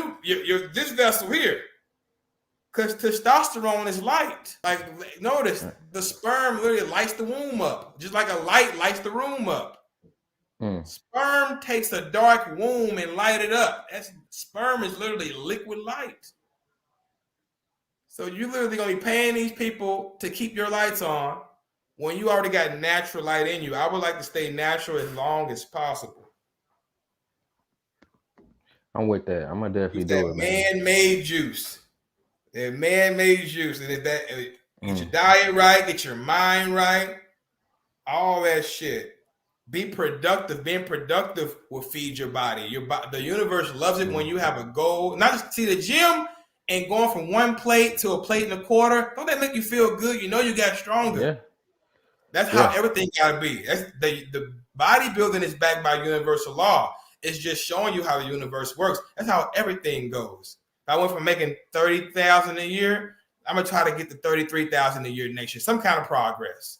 this vessel here. Because testosterone is light. Like, notice the sperm literally lights the womb up, just like a light lights the room up. Sperm takes a dark womb and light it up. Sperm is literally liquid light. So you literally gonna be paying these people to keep your lights on when you already got natural light in you. I would like to stay natural as long as possible. I'm with that. I'm gonna definitely do it, man. Man-made juice. That man-made juice. And get your diet right, get your mind right, all that shit. Be productive. Being productive will feed your body. The universe loves it when you have a goal. Not just see the gym and going from one plate to a plate and a quarter. Don't that make you feel good? You know you got stronger. Yeah. That's how everything gotta be. That's the bodybuilding is backed by universal law. It's just showing you how the universe works. That's how everything goes. If I went from making $30,000 a year, I'm gonna try to get to $33,000 a year next year. Some kind of progress,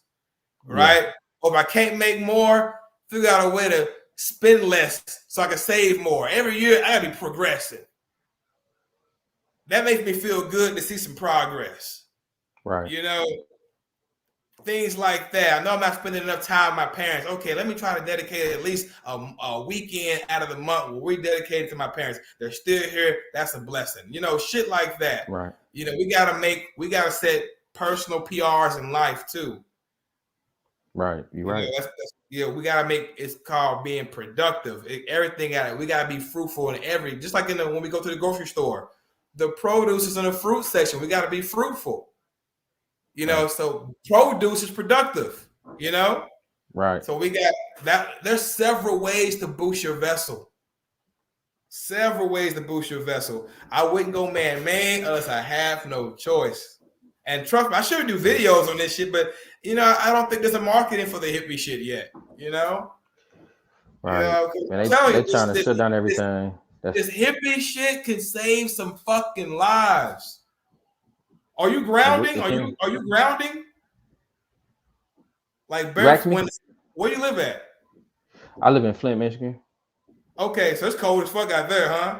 right? Or if I can't make more, figure out a way to spend less so I can save more. Every year I gotta be progressing. That makes me feel good to see some progress. Right. You know, things like that. I know I'm not spending enough time with my parents. Okay, let me try to dedicate at least a weekend out of the month where we dedicate to my parents. They're still here. That's a blessing. You know, shit like that. Right. You know, we gotta set personal PRs in life too. Right. You're right. You know, we gotta make it's called being productive. We gotta be fruitful in just like when we go to the grocery store. The produce is in the fruit section. We gotta be fruitful. You know, so produce is productive, you know? Right. So we got that. There's several ways to boost your vessel. Several ways to boost your vessel. I wouldn't go man-made unless I have no choice. And trust me, I should do videos on this shit, but you know, I don't think there's a marketing for the hippie shit yet, you know? Right. You know, Man, they're trying to shut down everything. This hippie shit can save some fucking lives. Are you grounding? Are you grounding? Like barefoot? Where you live at? I live in Flint, Michigan. Okay, so it's cold as fuck out there, huh?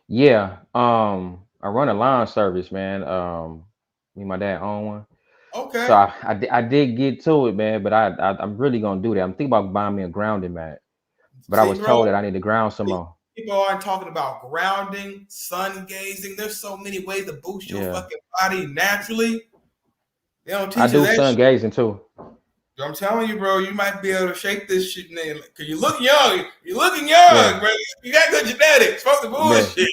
Yeah. I run a lawn service, man. Me and my dad own one. Okay. So I did get to it, man, but I'm really gonna do that. I'm thinking about buying me a grounding mat. But I was told that I need to ground some more. People aren't talking about grounding, sun gazing. There's so many ways to boost your fucking body naturally. They don't teach you that. I do sun gazing too. I'm telling you, bro, you might be able to shake this shit in because you look young. You're looking young, bro. You got good genetics. Fuck the bullshit.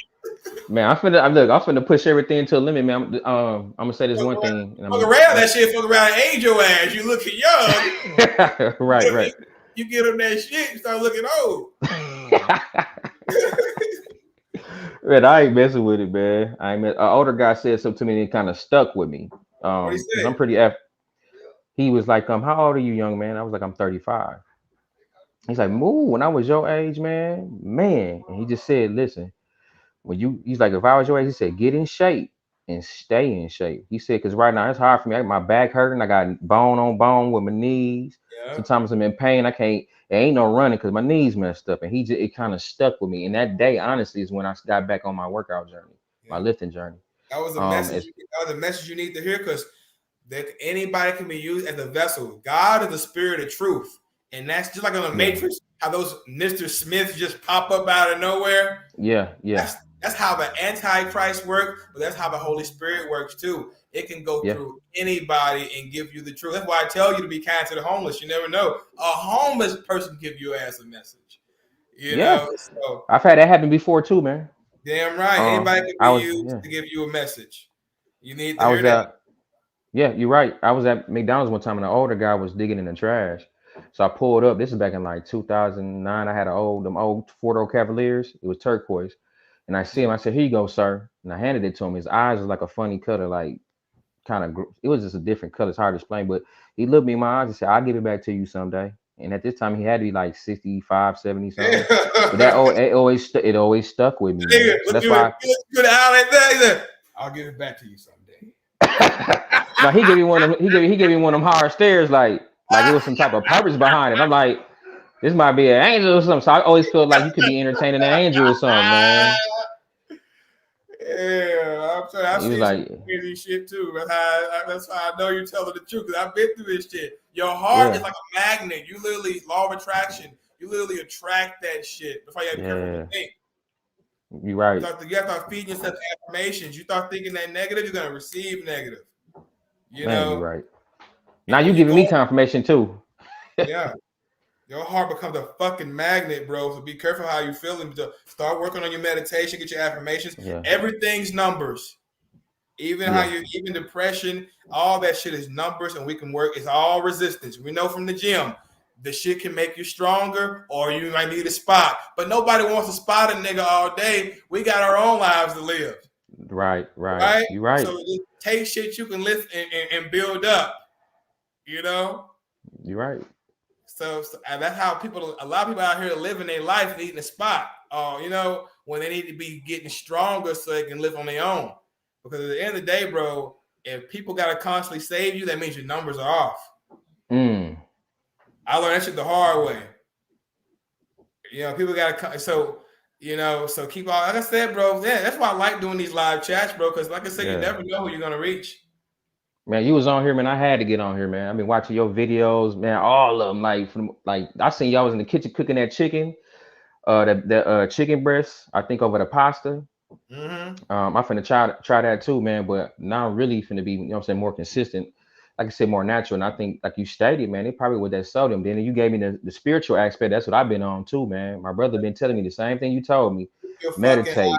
Man, I'm finna push everything to a limit, man. I'm gonna say this one thing. Fuck around that shit. Fuck around and age your ass. You looking young. Right. You get on that shit, you start looking old. Man, I ain't messing with it, man. An older guy said something to me and it kind of stuck with me. What do you Because I'm say? pretty he was like, how old are you, young man? I was like, I'm 35. He's like, Moo, when I was your age, man. And he just said, listen, he's like, if I was your age, he said, get in shape and stay in shape. He said, because right now it's hard for me. My back hurting. I got bone on bone with my knees. Yeah. Sometimes I'm in pain. I can't, there ain't no running because my knees messed up. And it kind of stuck with me. And that day, honestly, is when I got back on my workout journey, my lifting journey. That was a message. That was a message you need to hear, because that anybody can be used as a vessel. God is the spirit of truth. And that's just like on the Matrix, how those Mr. Smiths just pop up out of nowhere. Yeah. That's how the Antichrist works, but that's how the Holy Spirit works too. It can go through anybody and give you the truth. That's why I tell you to be kind to the homeless. You never know. A homeless person give you ass a message. You know? So I've had that happen before too, man. damn right. Anybody can be used to give you a message. You need to hear that. Yeah, you're right. I was at McDonald's one time and an older guy was digging in the trash. So I pulled up. This is back in like 2009. I had them old Ford Cavaliers. It was turquoise. And I see him. I said, here you go, sir. And I handed it to him. His eyes was like a funny color, like kind of, it was just a different color. It's hard to explain. But he looked me in my eyes and said, I'll give it back to you someday. And at this time, he had to be like 65, 70 something. But it always stuck with me. So that's why. I'll give it back to you someday. Now he gave me one of them hard stares, like it was some type of purpose behind it. I'm like, this might be an angel or something. So I always felt like you could be entertaining an angel or something, man. Yeah, I'm sorry. I've seen some crazy shit too. That's how I know you're telling the truth, because I've been through this shit. Your heart is like a magnet. You literally, law of attraction, you literally attract that shit. That's why you have to be careful what you think. You're right. You have to start feeding yourself affirmations. You start thinking that negative, you're gonna receive negative. You know, you're right. Now you giving me confirmation too. Yeah. Your heart becomes a fucking magnet, bro. So be careful how you feeling. Start working on your meditation, get your affirmations. Yeah. Everything's numbers. Even even depression, all that shit is numbers, and we can work. It's all resistance. We know from the gym, the shit can make you stronger, or you might need a spot. But nobody wants to spot a nigga all day. We got our own lives to live. Right. You're right. So just take shit you can lift and build up. You know? You're right. So that's how a lot of people out here living their life needing a spot. You know, when they need to be getting stronger so they can live on their own. Because at the end of the day, bro, if people got to constantly save you, that means your numbers are off. I learned that shit the hard way. You know, people got to, so keep all, like I said, bro, that's why I like doing these live chats, bro, because like I said, you never know who you're going to reach. Man, you was on here, man. I had to get on here, man. I've been watching your videos, man. All of them, like I seen y'all was in the kitchen cooking that chicken, the chicken breast. I think over the pasta. I'm finna try that too, man. But now I'm really finna be, more consistent. Like I said, more natural. And I think, like you stated, man, it probably with that sodium. Then you gave me the spiritual aspect. That's what I've been on too, man. My brother been telling me the same thing you told me. Meditate.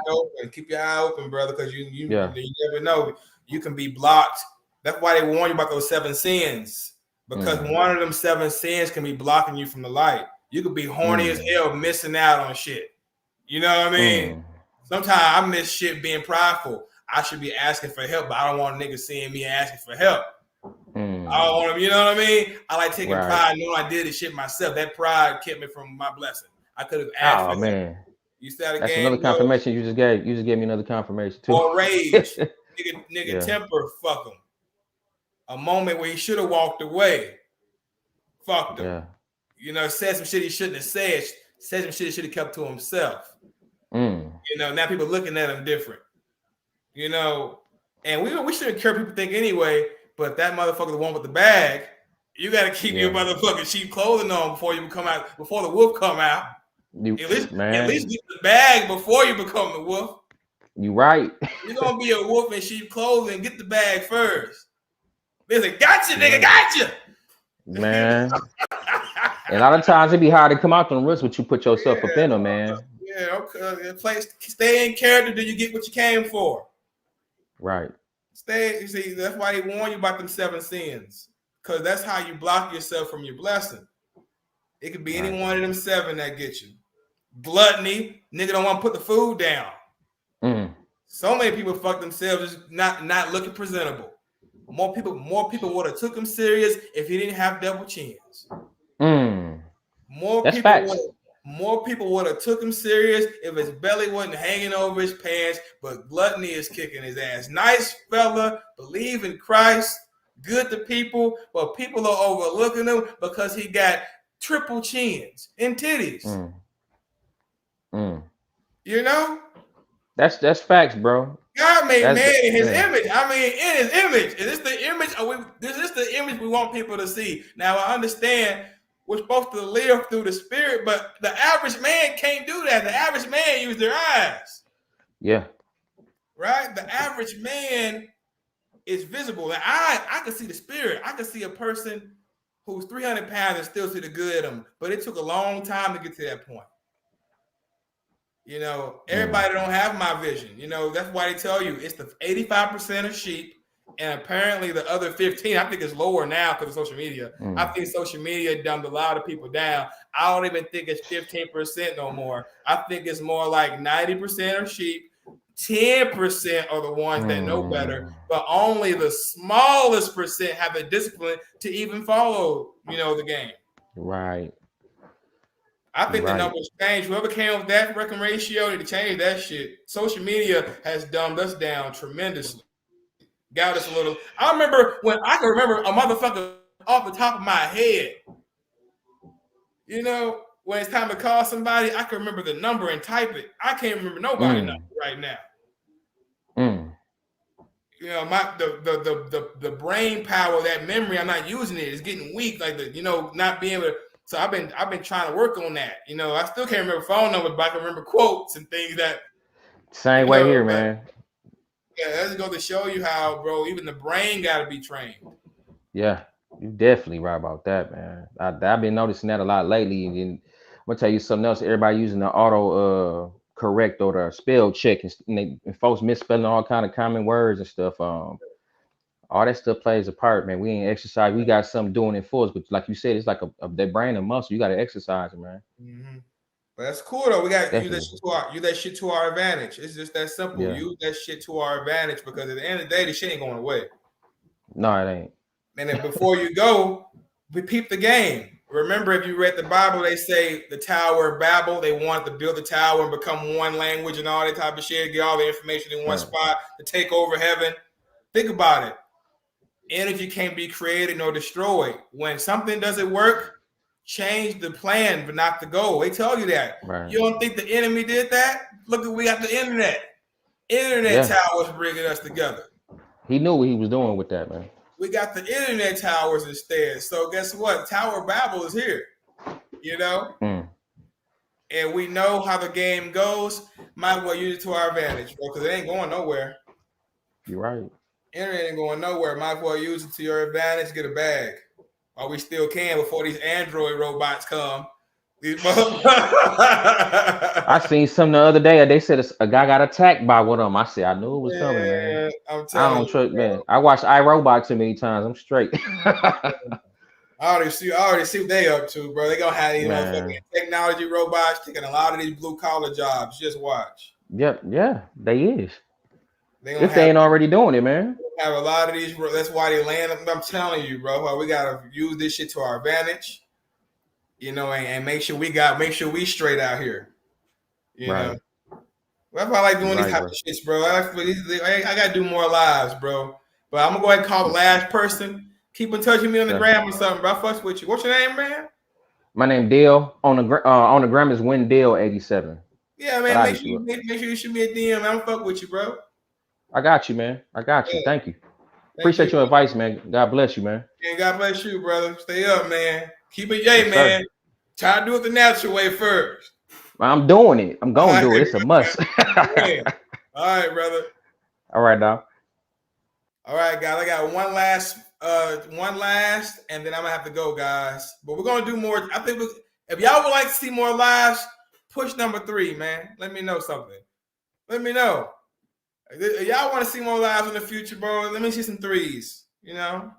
Keep your eye open, brother, because you never know. You can be blocked. That's why they warn you about those 7 sins, because one of them 7 sins can be blocking you from the light. You could be horny as hell, missing out on shit. You know what I mean? Sometimes I miss shit being prideful. I should be asking for help, but I don't want niggas seeing me asking for help. I don't want them, you know what I mean? I like taking pride knowing I did this shit myself. That pride kept me from my blessing. I could have asked for help. You said that's another confirmation you just gave. You just gave me another confirmation too. Or rage. nigga temper, fuck him. A moment where he should have walked away. Fucked him. Yeah. You know, said some shit he shouldn't have said. Said some shit he should have kept to himself. You know, now people looking at him different. You know, and we shouldn't care people think anyway, but that motherfucker, the one with the bag, you got to keep your motherfucking sheep clothing on before you come out, before the wolf come out. At least get the bag before you become the wolf. You right. You're going to be a wolf in sheep clothing. Get the bag first. Listen, gotcha, nigga, gotcha. Man. And a lot of times it be hard to come out them roots, but you put yourself up in them, man. Yeah, okay. Stay in character, then you get what you came for. Right. You see, that's why they warn you about them 7 sins. Because that's how you block yourself from your blessing. It could be any one of them 7 that get you. Gluttony, nigga don't want to put the food down. So many people fuck themselves just not looking presentable. More people would have took him serious if he didn't have double chins. More That's people facts. would have took him serious if his belly wasn't hanging over his pants, but gluttony is kicking his ass. Nice fella, believe in Christ, good to people, but people are overlooking him because he got triple chins and titties. You know? That's facts, bro. God made man in his image. I mean, in his image. Is this the image? Is this the image we want people to see? Now, I understand we're supposed to live through the spirit, but the average man can't do that. The average man uses their eyes. Yeah. Right? The average man is visible. The eye, I can see the spirit. I can see a person who's 300 pounds and still see the good in them. But it took a long time to get to that point. You know, everybody don't have my vision. You know, that's why they tell you it's the 85% of sheep, and apparently the other 15, I think it's lower now because of social media. I think social media dumbed a lot of people down. I don't even think it's 15% no more. I think it's more like 90% of sheep, 10% are the ones that know better, but only the smallest percent have the discipline to even follow, you know, the game. Right. I think the numbers change. Whoever came up with that record ratio need to change that shit. Social media has dumbed us down tremendously. Got us a little. I remember when I can remember a motherfucker off the top of my head. You know, when it's time to call somebody, I can remember the number and type it. I can't remember nobody's number right now. You know, the brain power, that memory, I'm not using it. It's getting weak. Like not being able to. So I've been trying to work on that. You know, I still can't remember phone numbers, but I can remember quotes and things that. Same way here, man. Yeah, that's going to show you how, bro. Even the brain got to be trained. Yeah, you definitely right about that, man. I've been noticing that a lot lately. And I'm gonna tell you something else. Everybody using the auto correct or the spell check, and folks misspelling all kind of common words and stuff. All that stuff plays a part, man. We ain't exercise. We got something doing it for us, but like you said, it's like that brain and muscle. You got to exercise it, man. But that's cool though. We got to use that shit to our advantage. It's just that simple. Yeah. Use that shit to our advantage because at the end of the day, the shit ain't going away. No, it ain't. And then before you go, we peep the game. Remember, if you read the Bible, they say the Tower of Babel. They wanted to build the tower and become one language and all that type of shit. Get all the information in one spot to take over heaven. Think about it. Energy can't be created nor destroyed. When something doesn't work, change the plan, but not the goal. They tell you that. Right. You don't think the enemy did that? Look, we got the internet. Internet towers bringing us together. He knew what he was doing with that, man. We got the internet towers instead. So guess what? Tower of Babel is here. You know? And we know how the game goes. Might as well use it to our advantage, bro, because it ain't going nowhere. You're right. Internet ain't going nowhere. Might as well use it to your advantage. Get a bag. While we still can before these Android robots come. I seen something the other day. They said a guy got attacked by one of them. I said, I knew it was coming, man. I'm telling you, man. I watched iRobot too many times. I'm straight. I already see what they up to, bro. They gonna have these motherfucking technology robots taking a lot of these blue collar jobs. Just watch. Yep, yeah, they is. If they ain't already doing it, man. Have a lot of these. That's why they land. I'm telling you, bro. We gotta use this shit to our advantage. You know, and make sure we straight out here. You know, that's why I like doing these type of shits, bro. I gotta do more lives, bro. But I'm gonna go ahead and call the last person. Keep in touch with me on the gram or something, bro. I fucks with you. What's your name, man? My name Dale. On the gram is WinDale87. Yeah, man. Make sure you shoot me a DM. I'm fuck with you, bro. I got you, man. I got you. Thank you. Appreciate your advice, man. God bless you, man. And God bless you, brother. Stay up, man. Keep it yay, man. Try to do it the natural way first. I'm doing it. I'm going to do it. It's a must. All right, brother. All right, dog. All right, guys. I got one last, and then I'm gonna have to go, guys. But we're gonna do more. I think if y'all would like to see more lives, push number 3, man. Let me know something. Let me know. If y'all want to see more lives in the future, bro, let me see some 3s. You know,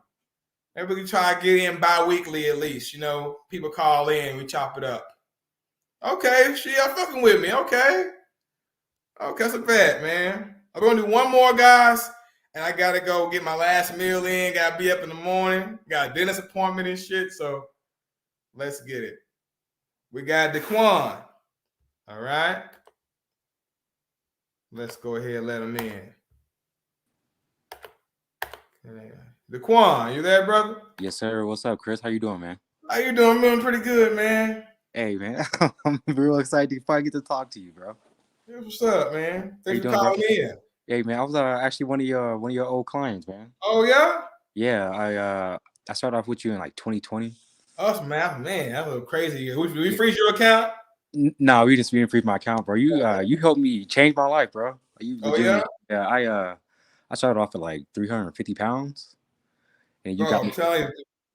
maybe we can try to get in bi-weekly at least. You know, people call in, we chop it up. Okay, y'all fucking with me. Okay. Okay, that's a bet, man. I'm gonna do one more, guys, and I gotta go get my last meal in. Gotta be up in the morning. Got a dentist appointment and shit. So let's get it. We got Dequan. All right. Let's go ahead and let him in. Dequan, you there, brother? Yes, sir. What's up, Chris? How you doing, man? How you doing? I'm doing pretty good, man. Hey, man. I'm real excited to finally get to talk to you, bro. Hey, what's up, man? How you Thanks for doing, bro? calling in. Hey, man. I was actually one of your old clients, man. Oh yeah? Yeah, I started off with you in like 2020. Us, man, that was crazy. We freeze your account? No, we didn't freeze my account, bro. You helped me change my life, bro. You Oh yeah. I started off at like 350 pounds, and you bro, got I'm me. telling you,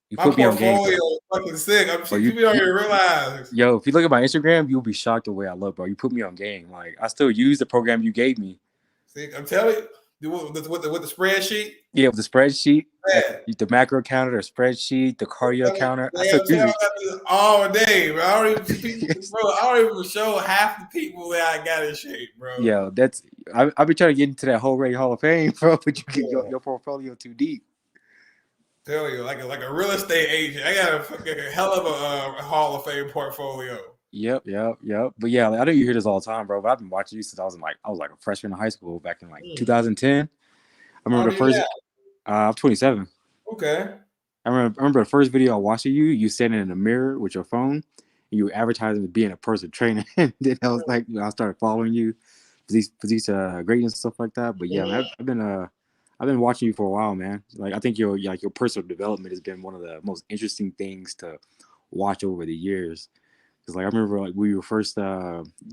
You my put me on game, portfolio bro. is fucking sick. I'm Bro, people don't even realize. Yo, if you look at my Instagram, you'll be shocked the way I look, bro. You put me on game. Like I still use the program you gave me. See, I'm telling you, with the spreadsheet. Yeah, with the spreadsheet, Yeah. the macro counter, the spreadsheet, the cardio counter. I still I'm telling use you all day, bro. I don't even it. bro. I don't even show half the people that I got in shape, bro. Yeah, I've been trying to get into that whole Hall of Fame, bro, but you get your portfolio too deep. Tell you, like a real estate agent, I got a fucking hell of a Hall of Fame portfolio. Yep. But yeah, I know you hear this all the time, bro. But I've been watching you since I was like a freshman in high school back in like 2010. I remember the first. I'm 27. Okay. I remember the first video I watched of you. You standing in the mirror with your phone, and you were advertising to being a personal trainer. And then I was like, I started following you for these greatness and stuff like that. But yeah, man, I've been watching you for a while, man. Like I think your personal development has been one of the most interesting things to watch over the years. Because like I remember like when you were first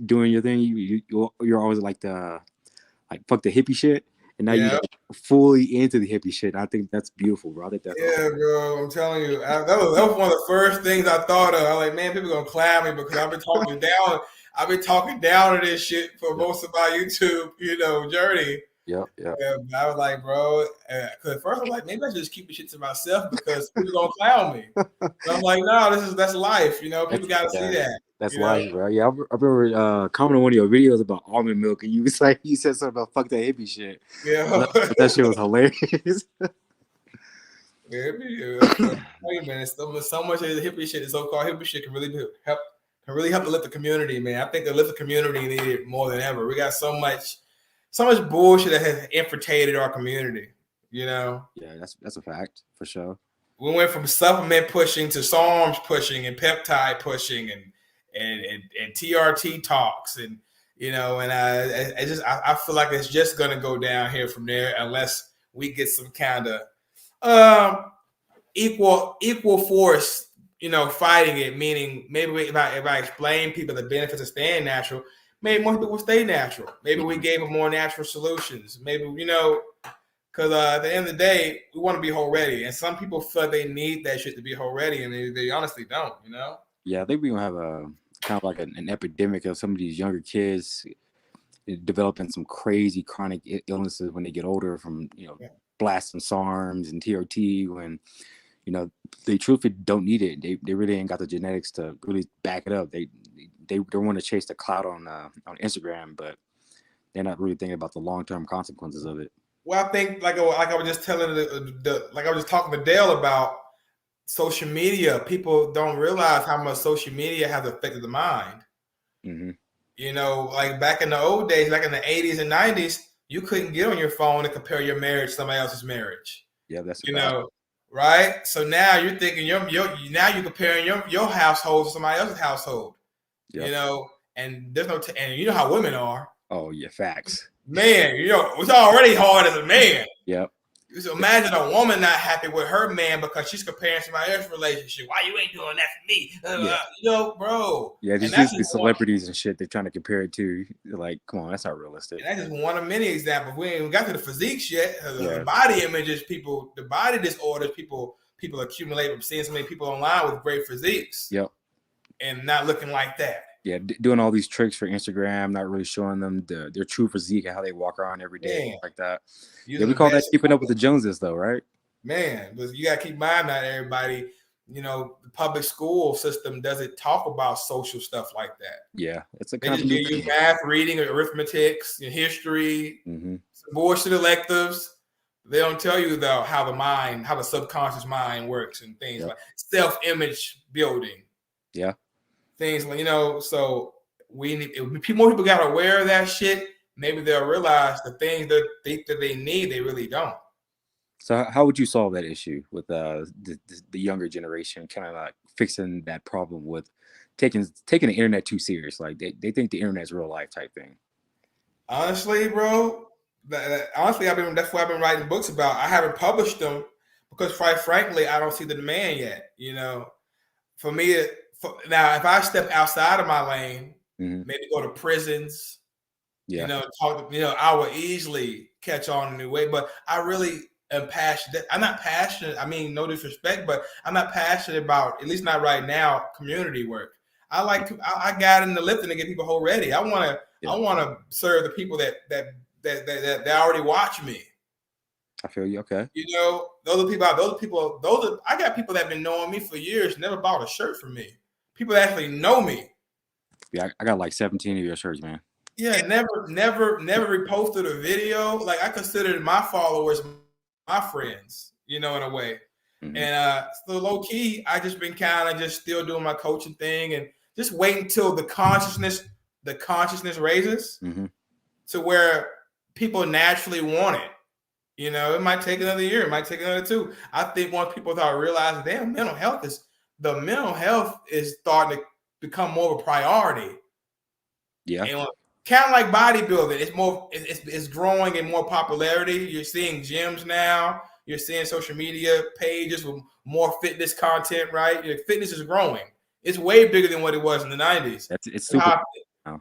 doing your thing, you're always like fuck the hippie shit. And now you're fully into the hippie shit. I think that's beautiful, bro. I think that's awesome. Bro. I'm telling you, that was one of the first things I thought of. I was like, man, people gonna clown me because I've been talking down. I've been talking down to this shit for most of my YouTube, journey. Yep. And I was like, bro, because at first I was like, maybe I should just keep the shit to myself because people gonna clown me. But I'm like, no, that's life. People gotta see that. That's life, bro. Yeah, I remember commenting on one of your videos about almond milk, and you said something about fuck that hippie shit. Yeah, that shit was hilarious. Yeah, man, it's so much of the hippie shit, the so-called hippie shit can really help to lift the community, man. I think the lift the community needed more than ever. We got so much bullshit that has infiltrated our community. Yeah, that's a fact for sure. We went from supplement pushing to SARMs pushing and peptide pushing and TRT talks and I feel like it's just gonna go down here from there unless we get some kind of equal force, fighting it. Meaning maybe if I explain people the benefits of staying natural, maybe more people will stay natural. Maybe we gave them more natural solutions. Maybe because at the end of the day, we want to be whole ready, and some people feel they need that shit to be whole ready, and they honestly don't. Yeah, I think we're gonna have a kind of like an epidemic of some of these younger kids developing some crazy chronic illnesses when they get older from blasting SARMs and TRT when they truthfully don't need it. They really ain't got the genetics to really back it up. They want to chase the clout on Instagram, but they're not really thinking about the long-term consequences of it. Well, I think like I was just telling like I was just talking to Dale about social media. People don't realize how much social media has affected the mind. Mm-hmm. Like back in the old days, like in the 80s and 90s, you couldn't get on your phone and compare your marriage to somebody else's marriage. Yeah, that's right. So now you're thinking you're comparing your household to somebody else's household. Yep. And there's no and you know how women are. Oh yeah, facts. Man, it's already hard as a man. Yep. So imagine a woman not happy with her man because she's comparing somebody else's relationship. Why you ain't doing that for me? Bro. Yeah, these used to be celebrities and shit they're trying to compare it to. Like, come on, that's not realistic. And that's just one of many examples. We ain't even got to the physiques yet. The body images, the body disorders, people accumulate from seeing so many people online with great physiques. Yep. And not looking like that. Yeah, doing all these tricks for Instagram, not really showing them their true physique and how they walk around every day, like that. Yeah, we call that keeping up with the Joneses, though, right? Man, but you gotta keep in mind, not everybody you know, the public school system doesn't talk about social stuff like that. Yeah, it's a They kind just of give you math, reading, arithmetic, history, Mm-hmm. some bullshit electives. They don't tell you though how the subconscious mind works and things like self-image building. Yeah. Things like, you know, so we need more people got aware of that shit. Maybe they'll realize the things that they need, they really don't. So how would you solve that issue with the younger generation, kind of like fixing that problem with taking the internet too serious? Like they think the internet's real life type thing. Honestly, bro, honestly, that's why I've been writing books about. I haven't published them because, quite frankly, I don't see the demand yet. You know, for me, now if I step outside of my lane, maybe go to prisons, you know, I would easily catch on in a new way. But I really am passionate. I'm not passionate. I mean, no disrespect, but I'm not passionate about, at least not right now, community work. I got in the lifting to get people whole ready. I want to serve the people that already watch me. I feel you. Okay. You know, I got people that have been knowing me for years, never bought a shirt from me. People that actually know me. Yeah, I got like 17 of your shirts, man. Yeah, never reposted a video. Like, I considered my followers my friends, you know, in a way. And so low key, I just been kind of just still doing my coaching thing and just waiting until the consciousness raises to where people naturally want it. You know, it might take another year, it might take another 2. I think once people start realizing, damn, mental health is starting to become more of a priority. Yeah. And kind of like bodybuilding, it's growing in more popularity. You're seeing gyms now. You're seeing social media pages with more fitness content, right? Fitness is growing. It's way bigger than what it was in the 90s. It's super.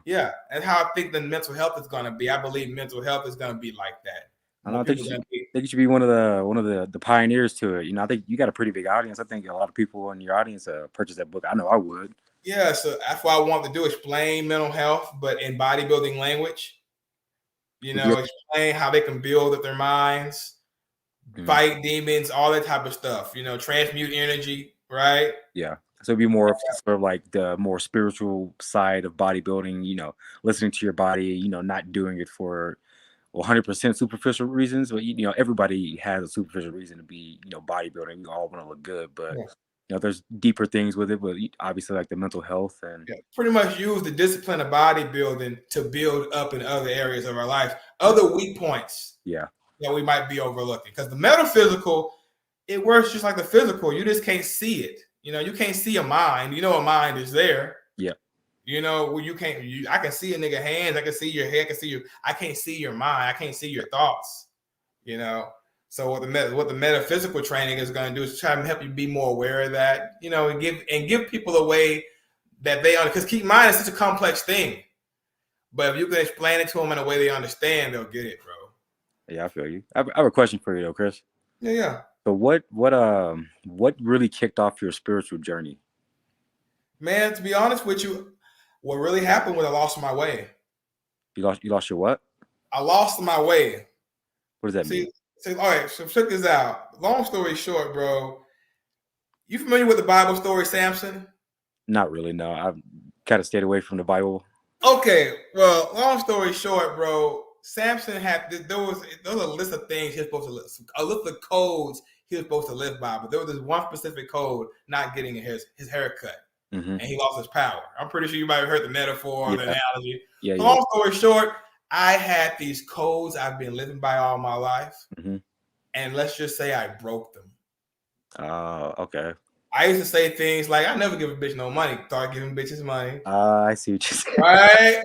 Yeah, and how I think the mental health is going to be. I believe mental health is going to be like that. I think you should be one of the pioneers to it. You know, I think you got a pretty big audience. I think a lot of people in your audience purchase that book. I know I would. Yeah, so that's what I want to do, explain mental health, but in bodybuilding language. You know, explain how they can build up their minds, fight demons, all that type of stuff. You know, transmute energy, right? Yeah. So it'd be more sort of like the more spiritual side of bodybuilding, you know, listening to your body, you know, not doing it for 100% superficial reasons, but you know, everybody has a superficial reason to be, you know, bodybuilding. We all want to look good, but you know, there's deeper things with it, but obviously like the mental health and pretty much use the discipline of bodybuilding to build up in other areas of our life, other weak points. Yeah. That we might be overlooking, because the metaphysical, it works just like the physical. You just can't see it. You know, you can't see a mind. You know, a mind is there. Yeah. You know, well, I can see a nigga hands. I can see your head. I can't see your mind. I can't see your thoughts. You know, so what the metaphysical training is going to do is try to help you be more aware of that. You know, and give people a way that they because keep in mind it's such a complex thing. But if you can explain it to them in a way they understand, they'll get it, bro. Yeah, I feel you. I have a question for you though, Chris. Yeah. So what really kicked off your spiritual journey? Man, to be honest with you, what really happened was I lost my way. You lost your what? I lost my way. What does that mean? All right, so check this out. Long story short, bro. You familiar with the Bible story, Samson? Not really, no. I've kind of stayed away from the Bible. Okay, well, long story short, bro. Samson there was a list of things he was supposed to list, a list of codes he was supposed to live by, but there was this one specific code: not getting his haircut, and he lost his power. I'm pretty sure you might have heard the metaphor or the analogy. Yeah. Long story short, I had these codes I've been living by all my life, and let's just say I broke them. Okay. I used to say things like, I never give a bitch no money. Start giving bitches money. I see what you're saying. Right?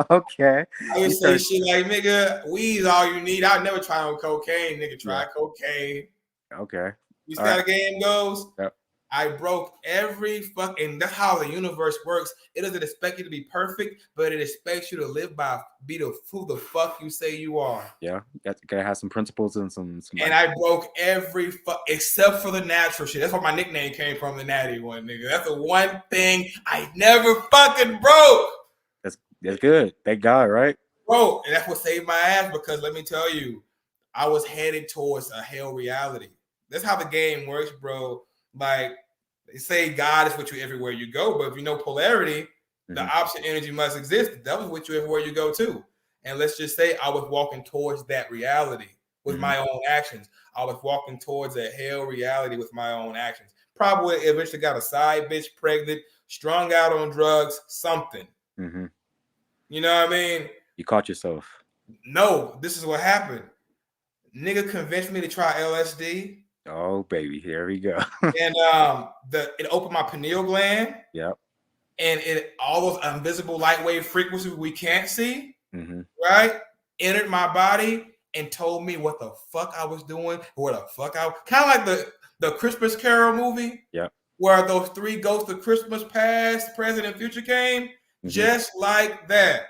Okay. I used to say shit like, nigga, weed's all you need. I'd never try on cocaine. Nigga, try cocaine. Okay. You see how the game goes? Yep. I broke every fucking. That's how the universe works. It doesn't expect you to be perfect, but it expects you to live by, who the fuck you say you are. Yeah, you gotta have some principles and some. And I broke every except for the natural shit. That's where my nickname came from, the natty one, nigga. That's the one thing I never fucking broke. That's good. Thank God, right? Bro, and that's what saved my ass, because let me tell you, I was headed towards a hell reality. That's how the game works, bro. Like they say God is with you everywhere you go, but if you know polarity, the opposite energy must exist. The devil's with you everywhere you go too. And let's just say I was walking towards that reality with my own actions. I was walking towards a hell reality with my own actions. Probably eventually got a side bitch pregnant, strung out on drugs, something. You know what I mean? You caught yourself. No, this is what happened. Nigga convinced me to try LSD. Oh baby, here we go. And it opened my pineal gland. Yep. And it all those invisible light wave frequencies we can't see, right? Entered my body and told me what the fuck I was doing, where the fuck I kind of like the Christmas Carol movie. Yep. Where those three ghosts of Christmas past, present, and future came, just like that.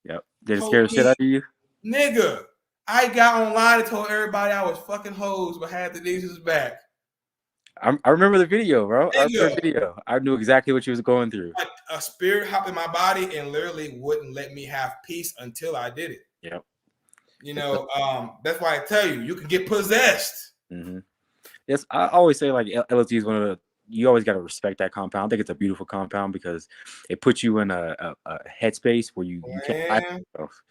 Yep. Did it scare the shit out of you? Nigga, I got online and told everybody I was fucking hoes, but had the nieces back. I remember the video, bro. I remember the video. I knew exactly what you was going through. A spirit hopped in my body and literally wouldn't let me have peace until I did it. Yep. You know, that's why I tell you, you can get possessed. Yes, I always say like LSD is one of the. You always got to respect that compound. I think it's a beautiful compound because it puts you in a headspace where you can't hide yourself.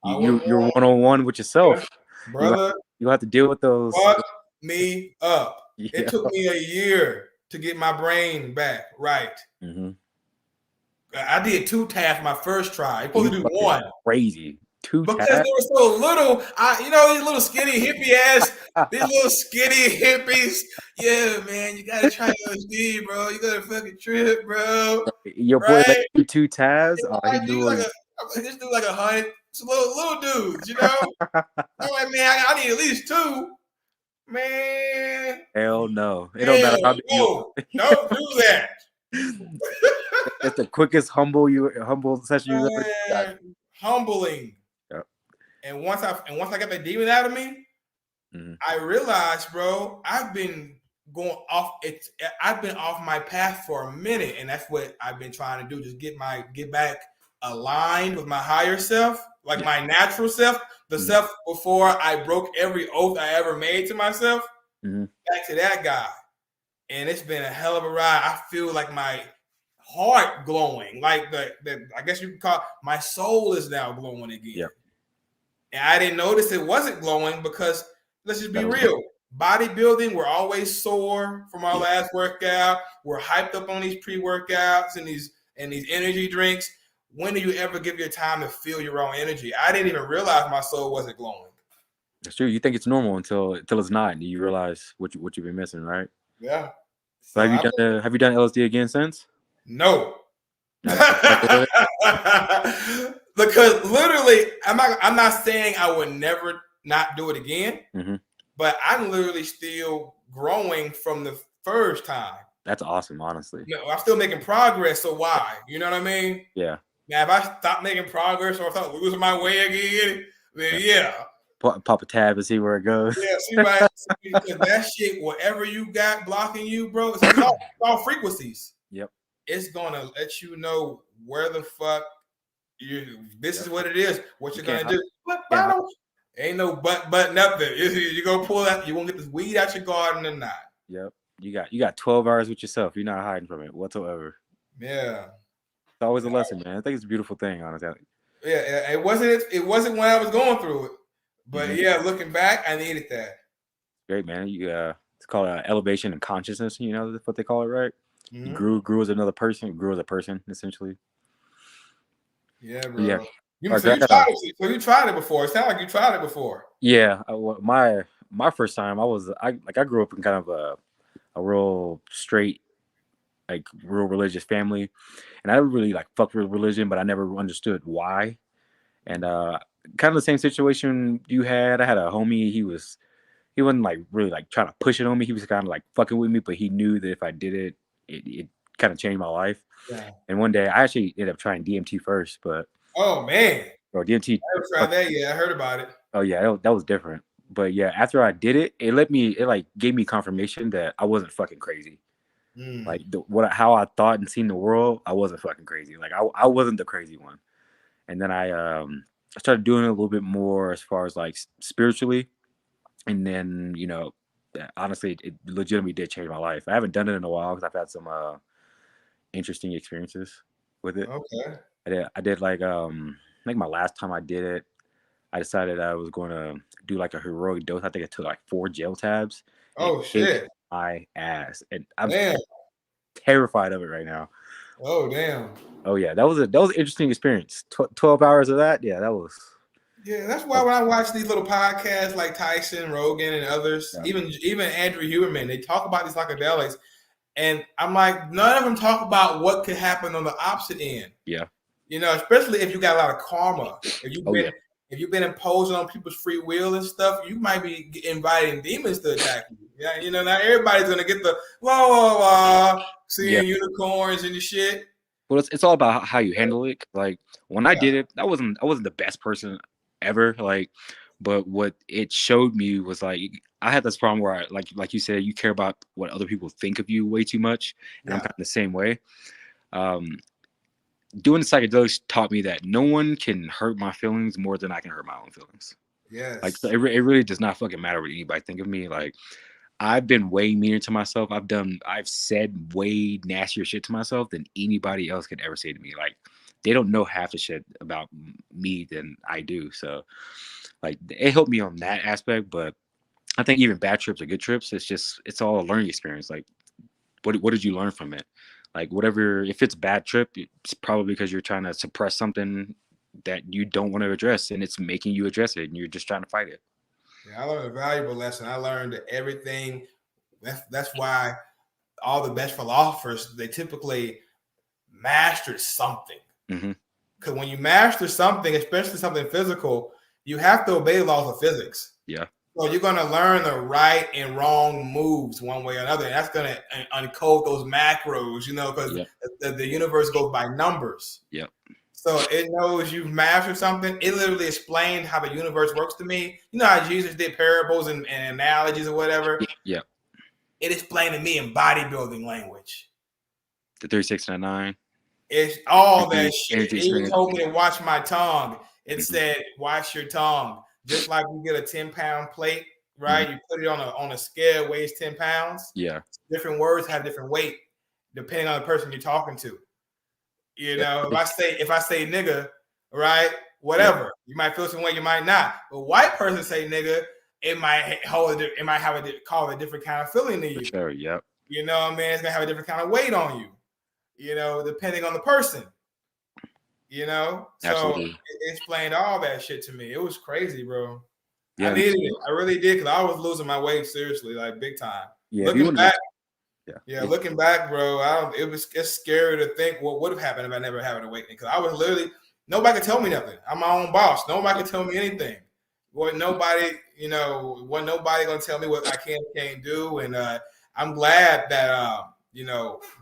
You're one-on-one with yourself, brother. You have to deal with those. Fuck me up. Yeah. It took me a year to get my brain back right. I did 2 tasks my first try. I'm supposed to do 1. Crazy. 2 because tasks? They were so little. These little skinny hippie ass, these little skinny hippies. Yeah, man, you gotta try LSD, bro. You gotta fucking trip, bro. Your boy let you 2 tabs. This dude like 100. It's little dudes, you know. I'm like, man, I need at least 2. Man, hell no. It don't matter how big don't do that. It's the quickest humble session you've ever got. Humbling. Yep. And once I got the demon out of me, I realized, bro, I've been going off. I've been off my path for a minute, and that's what I've been trying to do. Just get back aligned with my higher self, like my natural self, the self before I broke every oath I ever made to myself. Back to that guy, and it's been a hell of a ride. I feel like my heart glowing, like the I guess you could call it, my soul is now glowing again. Yep. And I didn't notice it wasn't glowing because let's just be real. Bodybuilding, we're always sore from our last workout. We're hyped up on these pre-workouts and these energy drinks. When do you ever give your time to feel your own energy? I didn't even realize my soul wasn't glowing. That's true. You think it's normal until it's not, and you realize what you've been missing, right? Yeah. So have you done LSD again since? No. Because literally, I'm not saying I would never not do it again, but I'm literally still growing from the first time. That's awesome, honestly. I'm still making progress, so why? You know what I mean? Yeah. Now, if I stop making progress or if I losing my way again, then pop a tab and see where it goes. Yeah, see, right? Because that shit, whatever you got blocking you, bro, it's all frequencies. Yep. It's gonna let you know where the fuck this is what it is, what you're gonna do. Ain't no but nothing. You gonna pull that, you won't get this weed out your garden or not. Yep. You got 12 hours with yourself. You're not hiding from it whatsoever. Yeah. It's always a lesson, man. I think it's a beautiful thing, honestly. Yeah, it wasn't when I was going through it. But looking back, I needed that. Great, man. It's called elevation and consciousness. You know, that's what they call it, right? You grew as another person. Grew as a person, essentially. Yeah, bro. Yeah. You tried it before. It sounded like you tried it before. Yeah, my first time, I grew up in kind of a real straight, like real religious family, and I really like fucked with religion, but I never understood why. And kind of the same situation you had. I had a homie. He wasn't like really like trying to push it on me. He was kind of like fucking with me, but he knew that if I did it, it kind of changed my life. Yeah. And one day I actually ended up trying DMT first, but oh man, bro, DMT. I never tried that yet. I heard about it. Oh yeah, that was different. But yeah, after I did it, it like gave me confirmation that I wasn't fucking crazy. Like how I thought and seen the world, I wasn't fucking crazy. Like I wasn't the crazy one. And then I started doing it a little bit more as far as like spiritually. And then, honestly, it legitimately did change my life. I haven't done it in a while because I've had some interesting experiences with it. Okay. I did like my last time I did it, I decided I was going to do like a heroic dose. I think I took like 4 gel tabs. And Oh it kicked shit. my ass, and I'm Damn. terrified of it right now. Oh damn. Oh yeah, that was an interesting experience. 12 hours of that, yeah, that was. Yeah, that's why when I watch these little podcasts like Tyson, Rogan, and others, Yeah. even Andrew Huberman, they talk about these psychedelics, and I'm like, none of them talk about what could happen on the opposite end. Yeah. You know, especially if you got a lot of karma. Yeah. If you've been imposing on people's free will and stuff, you might be inviting demons to attack you. Yeah, you know, not everybody's gonna get the seeing unicorns and the shit. Well, it's all about how you handle it. Like when I did it, I wasn't the best person ever. Like, but what it showed me was like I had this problem where like you said, you care about what other people think of you way too much, and I'm kind of the same way. Doing the psychedelics taught me that no one can hurt my feelings more than I can hurt my own feelings. Yes. Like so it really does not fucking matter what anybody think of me. Like I've been way meaner to myself. I've said way nastier shit to myself than anybody else could ever say to me. Like they don't know half the shit about me than I do. So like it helped me on that aspect. But I think even bad trips or good trips, it's all a learning experience. Like what did you learn from it? Like whatever, if it's a bad trip, it's probably because you're trying to suppress something that you don't want to address, and it's making you address it, and you're just trying to fight it. Yeah, I learned a valuable lesson. I learned that everything. That's why all the best philosophers, they typically master something. Because when you master something, especially something physical, you have to obey the laws of physics. Yeah. So you're going to learn the right and wrong moves one way or another. And that's going to uncode those macros, you know, because the universe goes by numbers. Yep. So it knows you've mastered something. It literally explained how the universe works to me. You know how Jesus did parables and analogies or whatever? Yeah. It explained to me in bodybuilding language. The 3699. It's all that shit. It even told me to watch my tongue. It said, watch your tongue. Just like you get a 10-pound plate, right? You put it on a scale, weighs 10 pounds. Yeah. Different words have different weight depending on the person you're talking to. You know, if I say nigga, right? Whatever. You might feel some way, you might not. But white person say nigga, it might cause a different kind of feeling to you. For sure, yep. You know what I mean? It's gonna have a different kind of weight on you, you know, depending on the person. You know, absolutely. So it explained all that shit to me. It was crazy, bro. Yeah, I needed it. I really did, because I was losing my weight seriously, like big time. Yeah, looking back, bro, it's scary to think what would have happened if I never had an awakening. Because I was literally, nobody could tell me nothing. I'm my own boss. Nobody could tell me anything. Nobody gonna tell me what I can't do. And I'm glad that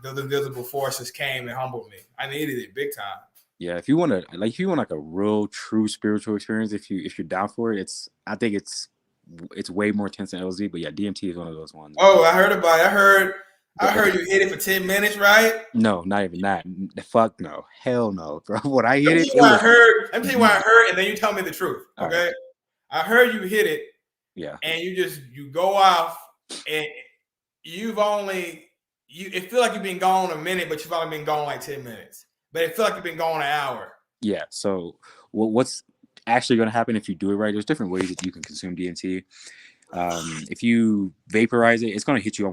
those invisible forces came and humbled me. I needed it big time. Yeah, if you want like a real true spiritual experience, if you're down for it, I think it's way more intense than LSD, but yeah, DMT is one of those ones. Oh, I heard about it. I heard you hit it for 10 minutes, right? No, not even that. Fuck no. Hell no, bro. When I hit it, let me tell you what I heard, and then you tell me the truth. Okay. Right. I heard you hit it. Yeah. And you go off, and it feel like you've been gone a minute, but you've only been gone like 10 minutes. But it feel like you've been gone an hour. Yeah. So what's actually going to happen if you do it right? There's different ways that you can consume DMT. If you vaporize it, it's going to hit you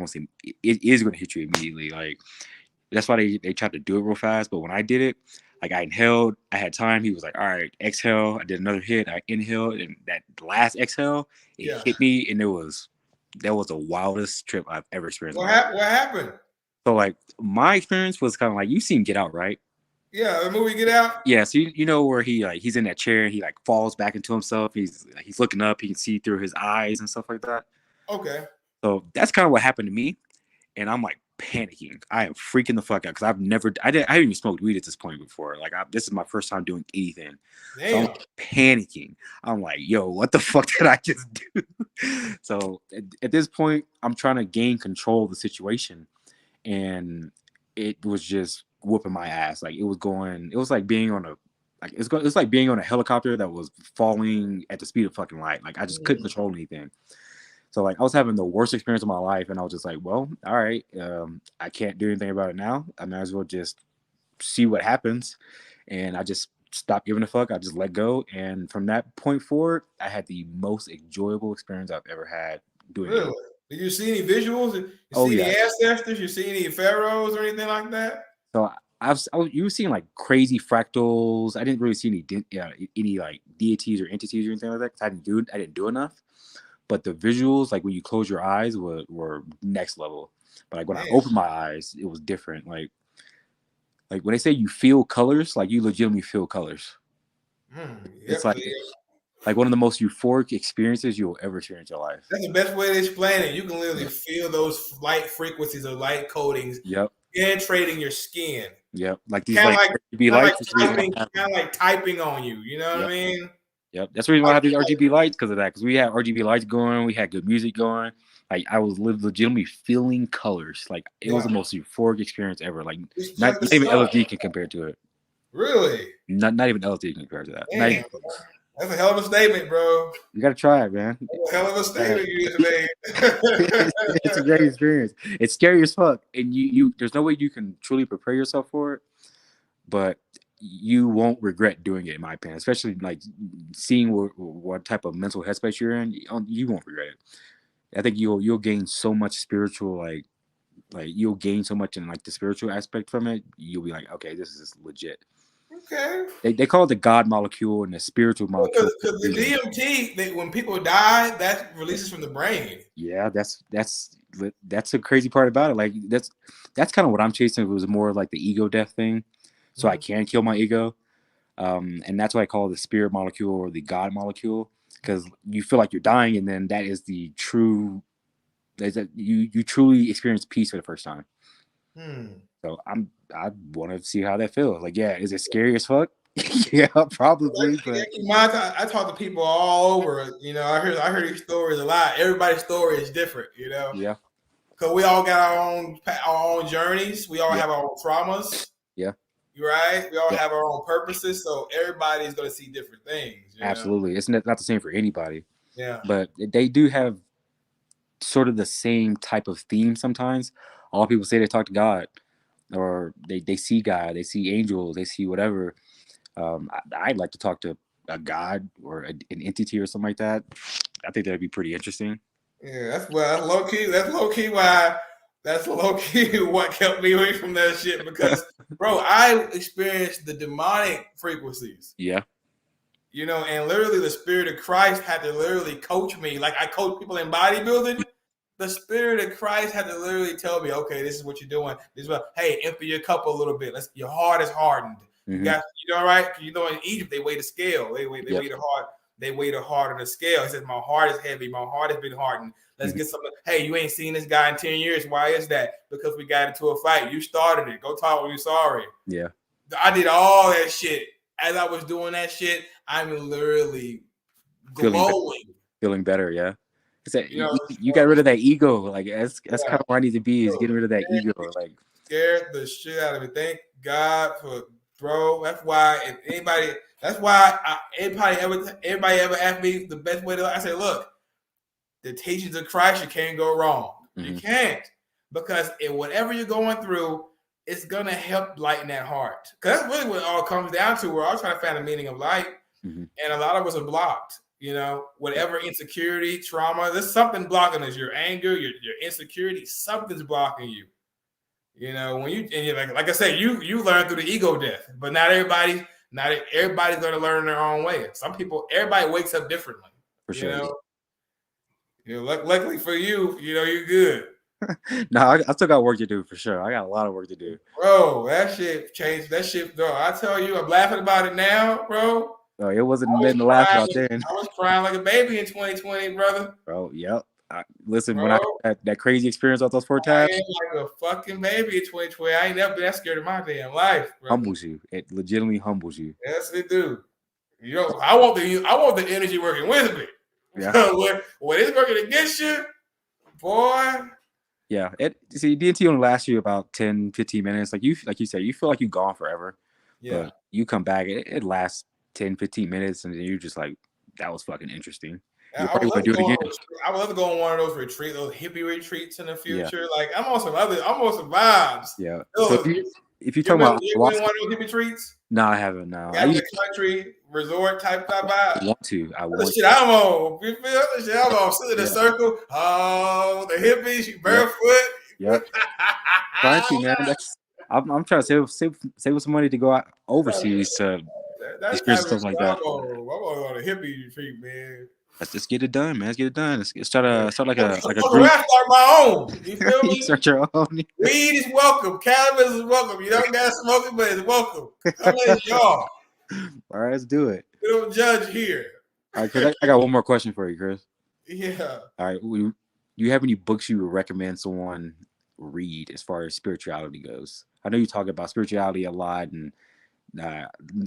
it is going to hit you immediately. Like that's why they tried to do it real fast. But when I did it, like I inhaled, I had time. He was like, all right, exhale. I did another hit. I inhaled, and that last exhale, it hit me, and that was the wildest trip I've ever experienced. What happened? So like my experience was kind of like, you've seen Get Out, right? Yeah, the movie Get Out. Yeah, so you know where he's in that chair and he like falls back into himself. He's looking up. He can see through his eyes and stuff like that. Okay. So that's kind of what happened to me, and I'm like panicking. I am freaking the fuck out because I haven't even smoked weed at this point before. Like this is my first time doing anything. Damn. So I'm panicking. I'm like, yo, what the fuck did I just do? So at this point, I'm trying to gain control of the situation, and it was just whooping my ass. Like it was like being on it's like being on a helicopter that was falling at the speed of fucking light. Like I just couldn't control anything. So like I was having the worst experience of my life, and I was just like, well, all right, I can't do anything about it now. I might as well just see what happens. And I just stopped giving a fuck. I just let go. And from that point forward, I had the most enjoyable experience I've ever had doing Really? it. Did you see any visuals? You Oh, see yeah. any ancestors? You see any pharaohs or anything like that? So you were seeing like crazy fractals. I didn't really see any like deities or entities or anything like that because I didn't do enough. But the visuals, like when you close your eyes, were next level. But like when I Man. opened my eyes, it was different. Like when they say you feel colors, like you legitimately feel colors. It's like one of the most euphoric experiences you will ever experience in your life. That's the best way to explain it. You can literally feel those light frequencies or light coatings penetrating your skin. Yep. Like these Kind of RGB lights. like typing on you. You know what I mean? Yep. That's the reason why I have these RGB lights because of that. Because we had RGB lights going, we had good music going. Like I was legitimately feeling colors. Like it was the most euphoric experience ever. Like not even LSD can compare to it. Really? Not even LSD can compare to that. Man, that's a hell of a statement, bro. You gotta try it, man. That's a hell of a statement you just made. It's a great experience. It's scary as fuck, and you there's no way you can truly prepare yourself for it, but you won't regret doing it, in my opinion. Especially like seeing what type of mental headspace you're in, you won't regret it. I think you'll gain so much spiritual like you'll gain so much in like the spiritual aspect from it. You'll be like, okay, this is legit. Okay. They call it the God molecule and the spiritual molecule. Because the DMT, when people die, that releases from the brain. Yeah, that's a crazy part about it. Like that's kind of what I'm chasing. It was more like the ego death thing, so I can kill my ego, and that's why I call it the spirit molecule or the God molecule, because you feel like you're dying, and then that is the true. That you truly experience peace for the first time. So I want to see how that feels. Like, yeah, is it scary as fuck? Yeah, probably. But I talk to people all over. You know, I heard these stories a lot. Everybody's story is different. You know. Yeah. Because we all got our own journeys. We all have our own traumas. Yeah. You're right. We all have our own purposes. So everybody's going to see different things. Absolutely, it's not the same for anybody. Yeah. But they do have sort of the same type of theme sometimes. All people say they talk to God, or they see God, they see angels, they see whatever. I'd like to talk to a God or an entity or something like that. I think that'd be pretty interesting. Yeah, that's low key. That's low key why. That's low key what kept me away from that shit because, bro, I experienced the demonic frequencies. Yeah. You know, and literally the spirit of Christ had to literally coach me. Like I coach people in bodybuilding. The spirit of Christ had to literally tell me, okay, this is what you're doing. This is what, hey, empty your cup a little bit. Your heart is hardened. You know, right? You know, in Egypt they weigh the scale. They weigh the heart. They weigh the heart on the scale. He says, my heart is heavy. My heart has been hardened. Let's get something. Hey, you ain't seen this guy in 10 years. Why is that? Because we got into a fight. You started it. Go talk when you're sorry. Yeah. I did all that shit. As I was doing that shit, I'm literally glowing. Feeling better, yeah. You got rid of that ego. Like that's kind of where I need to be, is getting rid of that ego. Like scared the shit out of me. Thank God for bro. That's why if anybody ever asked me the best way to, I say, look, the teachings of Christ, you can't go wrong. You can't, because in whatever you're going through, it's gonna help lighten that heart. Because that's really what it all comes down to. We're all trying to find the meaning of life, and a lot of us are blocked. You know, whatever insecurity, trauma, there's something blocking us. Your anger, your insecurity, something's blocking you. You know, when you're like I said, you learn through the ego death, but not everybody's going to learn in their own way. Everybody wakes up differently. For sure. You know, luckily for you, you know, you're good. No, I still got work to do for sure. I got a lot of work to do. Bro, that shit changed. That shit, bro. I tell you, I'm laughing about it now, bro. Oh, it wasn't meant to laugh about then. I was crying like a baby in 2020, brother. Bro, yep. Listen, bro, when I had that crazy experience with those 4 tabs, I am like a fucking baby in 2020. I ain't never been that scared in my damn life, bro. Humbles you. It legitimately humbles you. Yes, it do. You know, I want the energy working with me. Yeah. when it's working against you, boy. Yeah. DNT only lasts you about 10, 15 minutes. Like you said, you feel like you're gone forever. Yeah. But you come back, it lasts 10, 15 minutes, and then you're just like, that was fucking interesting. You I would probably love want to to do go it on. again. I would love to go on one of those retreats, those hippie retreats in the Yeah. future. Like I'm on some vibes. Yeah. Yo, So if you talking about you been in one of those hippie retreats? no, I haven't. No, Like, having a country resort type vibe. I want to. I The want. shit I'm on. You feel the shit I'm on? Sit in a Yeah. circle. Oh, the hippies, you barefoot. Yep. Trying to, man. I'm trying to save some money to go out overseas to That's experience type of stuff like shit that. I'm on a hippie retreat, man. Let's just get it done, man. Let's get it done. Let's start like a I group. start my own. You feel me? You start your own. Weed is welcome. Cannabis is welcome. You don't gotta smoke it, but it's welcome. I'm letting y'all. All right, let's do it. We don't judge here. All right, Chris, I got one more question for you, Chris. Yeah. All right, do you have any books you would recommend someone read as far as spirituality goes? I know you talk about spirituality a lot, and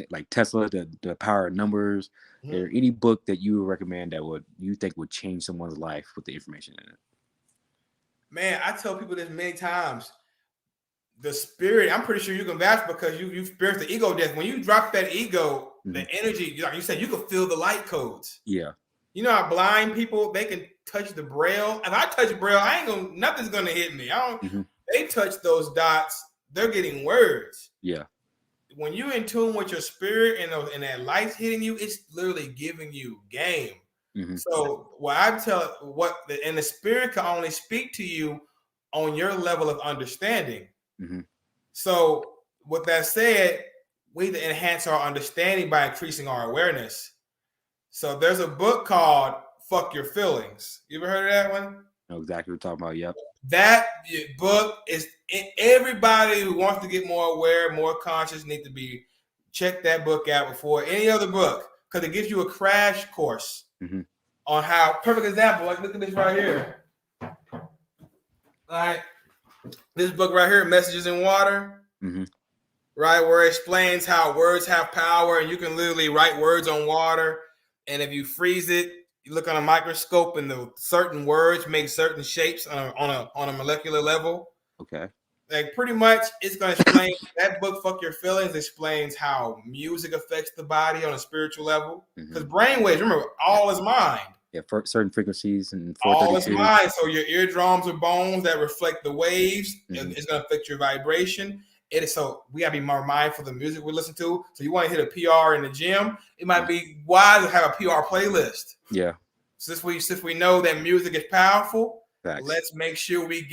like Tesla, the power of numbers. Mm-hmm. Is there any book that you would recommend that you think would change someone's life with the information in it? Man, I tell people this many times. The spirit, I'm pretty sure you can vouch because you experienced the ego death. When you drop that ego, the energy, like you said, you can feel the light codes. Yeah. You know how blind people, they can touch the braille. If I touch braille, nothing's gonna hit me. They touch those dots, they're getting words. Yeah. When you're in tune with your spirit and that light's hitting you, it's literally giving you game. So the spirit can only speak to you on your level of understanding. So with that said, we need to enhance our understanding by increasing our awareness. So there's a book called Fuck Your Feelings. You ever heard of that one? I know exactly what you're talking about. Yep. That book is everybody who wants to get more aware, more conscious, need to check that book out before any other book, because it gives you a crash course on how. Perfect example. Like look at this right here. All right. This book right here, Messages in Water, right, where it explains how words have power, and you can literally write words on water, and if you freeze it, you look on a microscope, and the certain words make certain shapes on a molecular level. Okay. Like pretty much, it's going to explain that book. Fuck Your Feelings explains how music affects the body on a spiritual level, because brainwaves, remember, all is mind. Yeah, for certain frequencies and all is mind. So your eardrums are bones that reflect the waves. It's going to affect your vibration. So we got to be more mindful of the music we listen to. So you want to hit a PR in the gym, it might be wise to have a PR playlist. Yeah. Since we know that music is powerful, Facts. Let's make sure we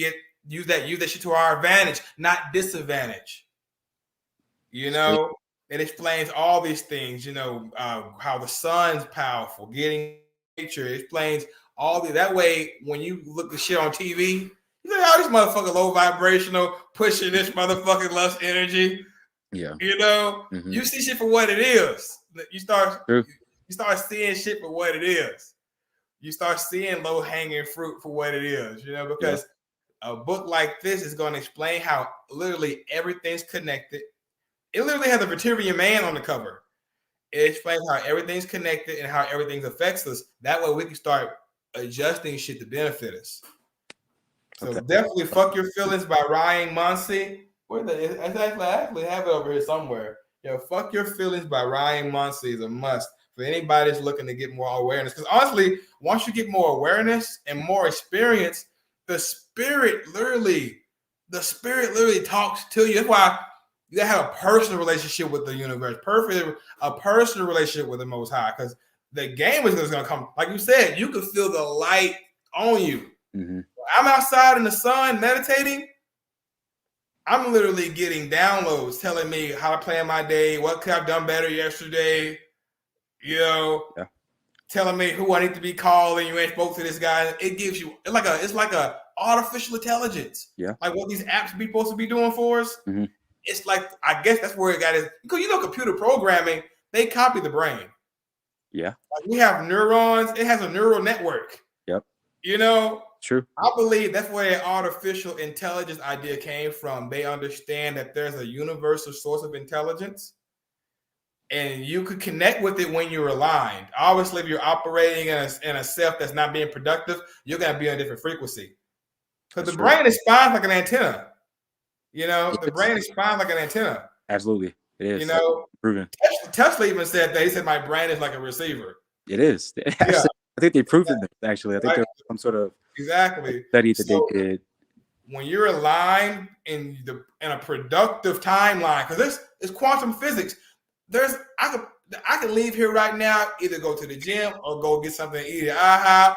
use that shit to our advantage, not disadvantage. You know, it explains all these things. You know, how the sun's powerful, getting nature. It explains that way. When you look at shit on TV, you know how this motherfucker low vibrational, pushing this motherfucking lust energy. Yeah. You know, you see shit for what it is. You start seeing shit for what it is. You start seeing low hanging fruit for what it is. You know, because a book like this is going to explain how literally everything's connected. It literally has a Veterian Man on the cover. It explains how everything's connected and how everything affects us. That way we can start adjusting shit to benefit us. So definitely Fuck Your Feelings by Ryan Muncy. I actually have it over here somewhere. Fuck Your Feelings by Ryan Muncy is a must for anybody that's looking to get more awareness. Because honestly, once you get more awareness and more experience, the spirit literally talks to you. That's why you gotta have a personal relationship with the universe, a personal relationship with the Most High, because the game is gonna come. Like you said, you can feel the light on you. I'm outside in the sun meditating. I'm literally getting downloads telling me how to plan my day, what could I've done better yesterday. You know, telling me who I need to be calling. You ain't spoke to this guy. It gives you it's like a artificial intelligence. Yeah, like what these apps be supposed to be doing for us. It's like, I guess that's where it got is, because computer programming, they copy the brain. Yeah, like we have neurons. It has a neural network. Yep. You know. True. I believe that's where the artificial intelligence idea came from. They understand that there's a universal source of intelligence, and you could connect with it when you're aligned. Obviously, if you're operating in a self that's not being productive, you're going to be on a different frequency. Because the brain is spined like an antenna. You know, the brain is spined like an antenna. Absolutely. It is. You know, proven. Tesla even said that. He said, my brain is like a receiver. It is. I think they proved it actually. I think Right. there's some sort of Exactly. study that So, they did. when you're aligned in a productive timeline, because it's quantum physics. I could leave here right now, either go to the gym or go get something to eat at IHOP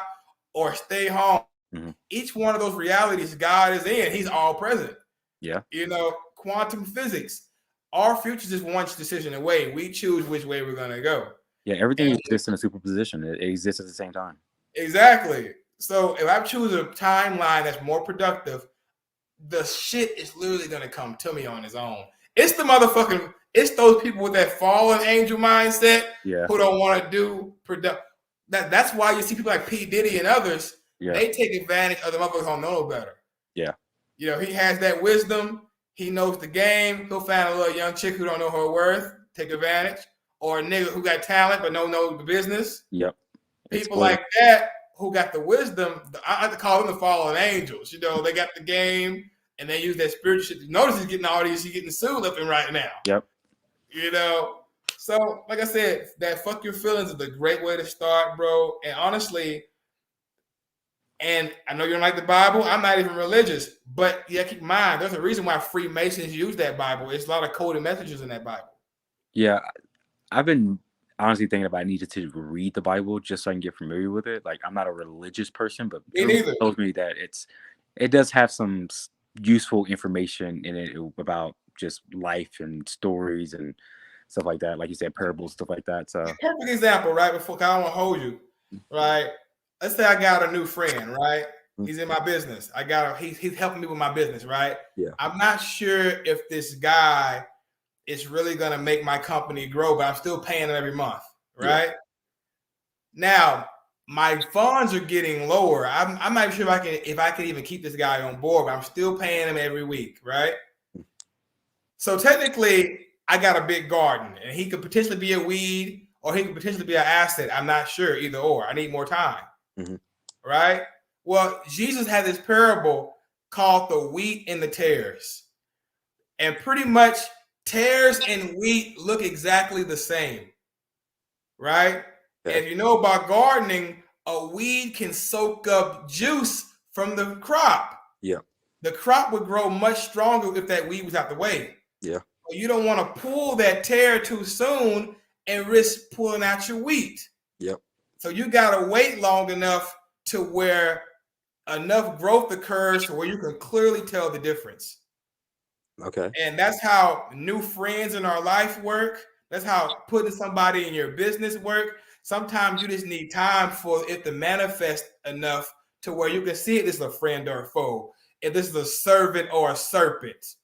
or stay home. Mm-hmm. Each one of those realities God is in, He's all present. Yeah. You know, quantum physics. Our future is just one decision away. We choose which way we're gonna go. Yeah, everything exists in a superposition. It exists at the same time. Exactly. So if I choose a timeline that's more productive, the shit is literally gonna come to me on its own. It's those people with that fallen angel mindset who don't want to do product. That's why you see people like P. Diddy and others. Yeah. They take advantage of the motherfuckers who don't know no better. Yeah. You know, he has that wisdom. He knows the game. He'll find a little young chick who don't know her worth, take advantage, or a nigga who got talent but don't know the business. Yep. People like that who got the wisdom, I like to call them the fallen angels. You know, they got the game and they use that spiritual shit. Notice he's getting sued left and right now. Yep. You know, so like I said, that fuck your feelings is a great way to start, bro. And honestly, and I know you don't like the Bible. I'm not even religious, but yeah, keep in mind, there's a reason why Freemasons use that Bible. It's a lot of coded messages in that Bible. Yeah, I've been honestly thinking about I needed to read the Bible just so I can get familiar with it. Like, I'm not a religious person, but it tells me that it does have some useful information in it about just life and stories and stuff like that. Like you said, parables, stuff like that. So perfect example, right? Before I don't want to hold you, right? Let's say I got a new friend, right? He's in my business. He's helping me with my business, right? Yeah. I'm not sure if this guy is really gonna make my company grow, but I'm still paying him every month, right? Yeah. Now my funds are getting lower. I'm not sure if I can even keep this guy on board, but I'm still paying him every week, right? So technically, I got a big garden, and he could potentially be a weed, or he could potentially be an asset. I'm not sure, either or. I need more time. Mm-hmm. Right? Well, Jesus had this parable called the wheat and the tares. And pretty much tares and wheat look exactly the same. Right? Okay. And you know about gardening, a weed can soak up juice from the crop. Yeah. The crop would grow much stronger if that weed was out the way. Yeah. But you don't want to pull that tare too soon and risk pulling out your wheat. Yep. So you got to wait long enough to where enough growth occurs to where you can clearly tell the difference. Okay. And that's how new friends in our life work. That's how putting somebody in your business work. Sometimes you just need time for it to manifest enough to where you can see if this is a friend or a foe, if this is a servant or a serpent.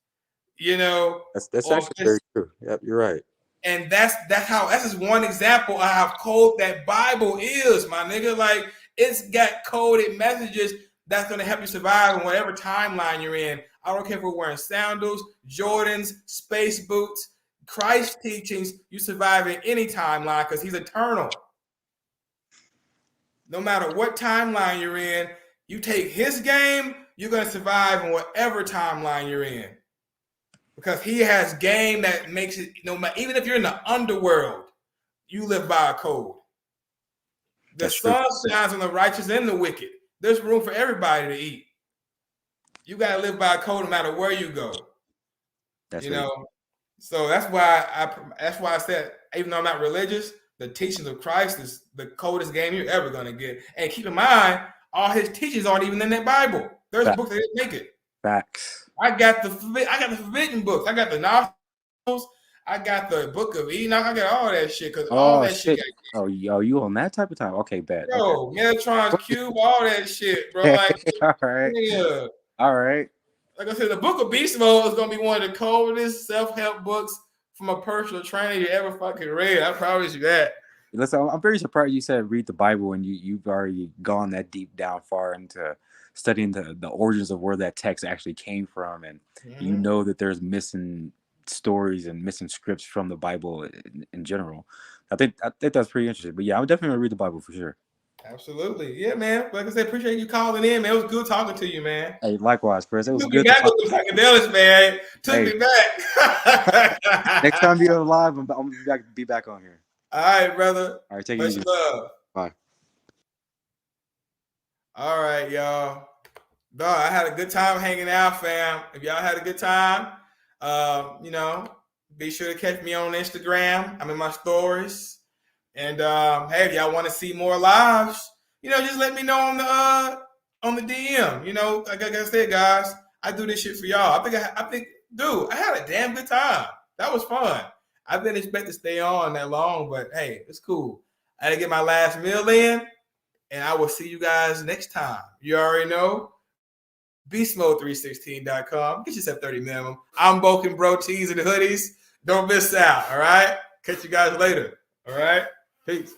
You know, that's actually very true. Yep, you're right. And that's just one example of how cold that Bible is, my nigga. Like, it's got coded messages that's gonna help you survive in whatever timeline you're in. I don't care if we're wearing sandals, Jordans, space boots, Christ teachings. You survive in any timeline because He's eternal. No matter what timeline you're in, you take His game, you're gonna survive in whatever timeline you're in. Because He has game that makes it, no matter, even if you're in the underworld, you live by a code. The sun shines on the righteous and the wicked. There's room for everybody to eat. You got to live by a code no matter where you go. That's right. So that's why I said, even though I'm not religious, the teachings of Christ is the coldest game you're ever going to get. And keep in mind, all His teachings aren't even in that Bible. There's books that didn't make it. Facts. I got the forbidden books. I got the novels. I got the Book of Enoch. I got all that shit because all that shit. You on that type of time? Okay, bad. Yo, okay. Metatron's Cube, all that shit, bro. Like, all right, yeah. All right. Like I said, the Book of Beastmode is gonna be one of the coldest self-help books from a personal trainer you ever fucking read. I promise you that. Listen, I'm very surprised you said read the Bible and you've already gone that deep down far into studying the origins of where that text actually came from, and you know that there's missing stories and missing scripts from the Bible in general. I think that's pretty interesting. But yeah, I'm definitely gonna read the Bible for sure. Absolutely, yeah, man. Like I said, appreciate you calling in, man. It was good talking to you, man. Hey, likewise, Chris. It was good. Back with the psychedelics, man. Took me back. Next time you're live, I'm gonna be back on here. All right, brother. All right, take it easy. Love. Bye. All right, y'all. Dog, I had a good time hanging out, fam. If y'all had a good time, you know, be sure to catch me on Instagram. I'm in my stories. And hey, if y'all want to see more lives, you know, just let me know on the DM. You know, like I said, guys, I do this shit for y'all. I think, dude, I had a damn good time. That was fun. I didn't expect to stay on that long, but hey, it's cool. I had to get my last meal in, and I will see you guys next time. You already know. Beastmode316.com. Get yourself 30 minimum. I'm Boken Bro Tees and the hoodies. Don't miss out. All right. Catch you guys later. All right. Peace.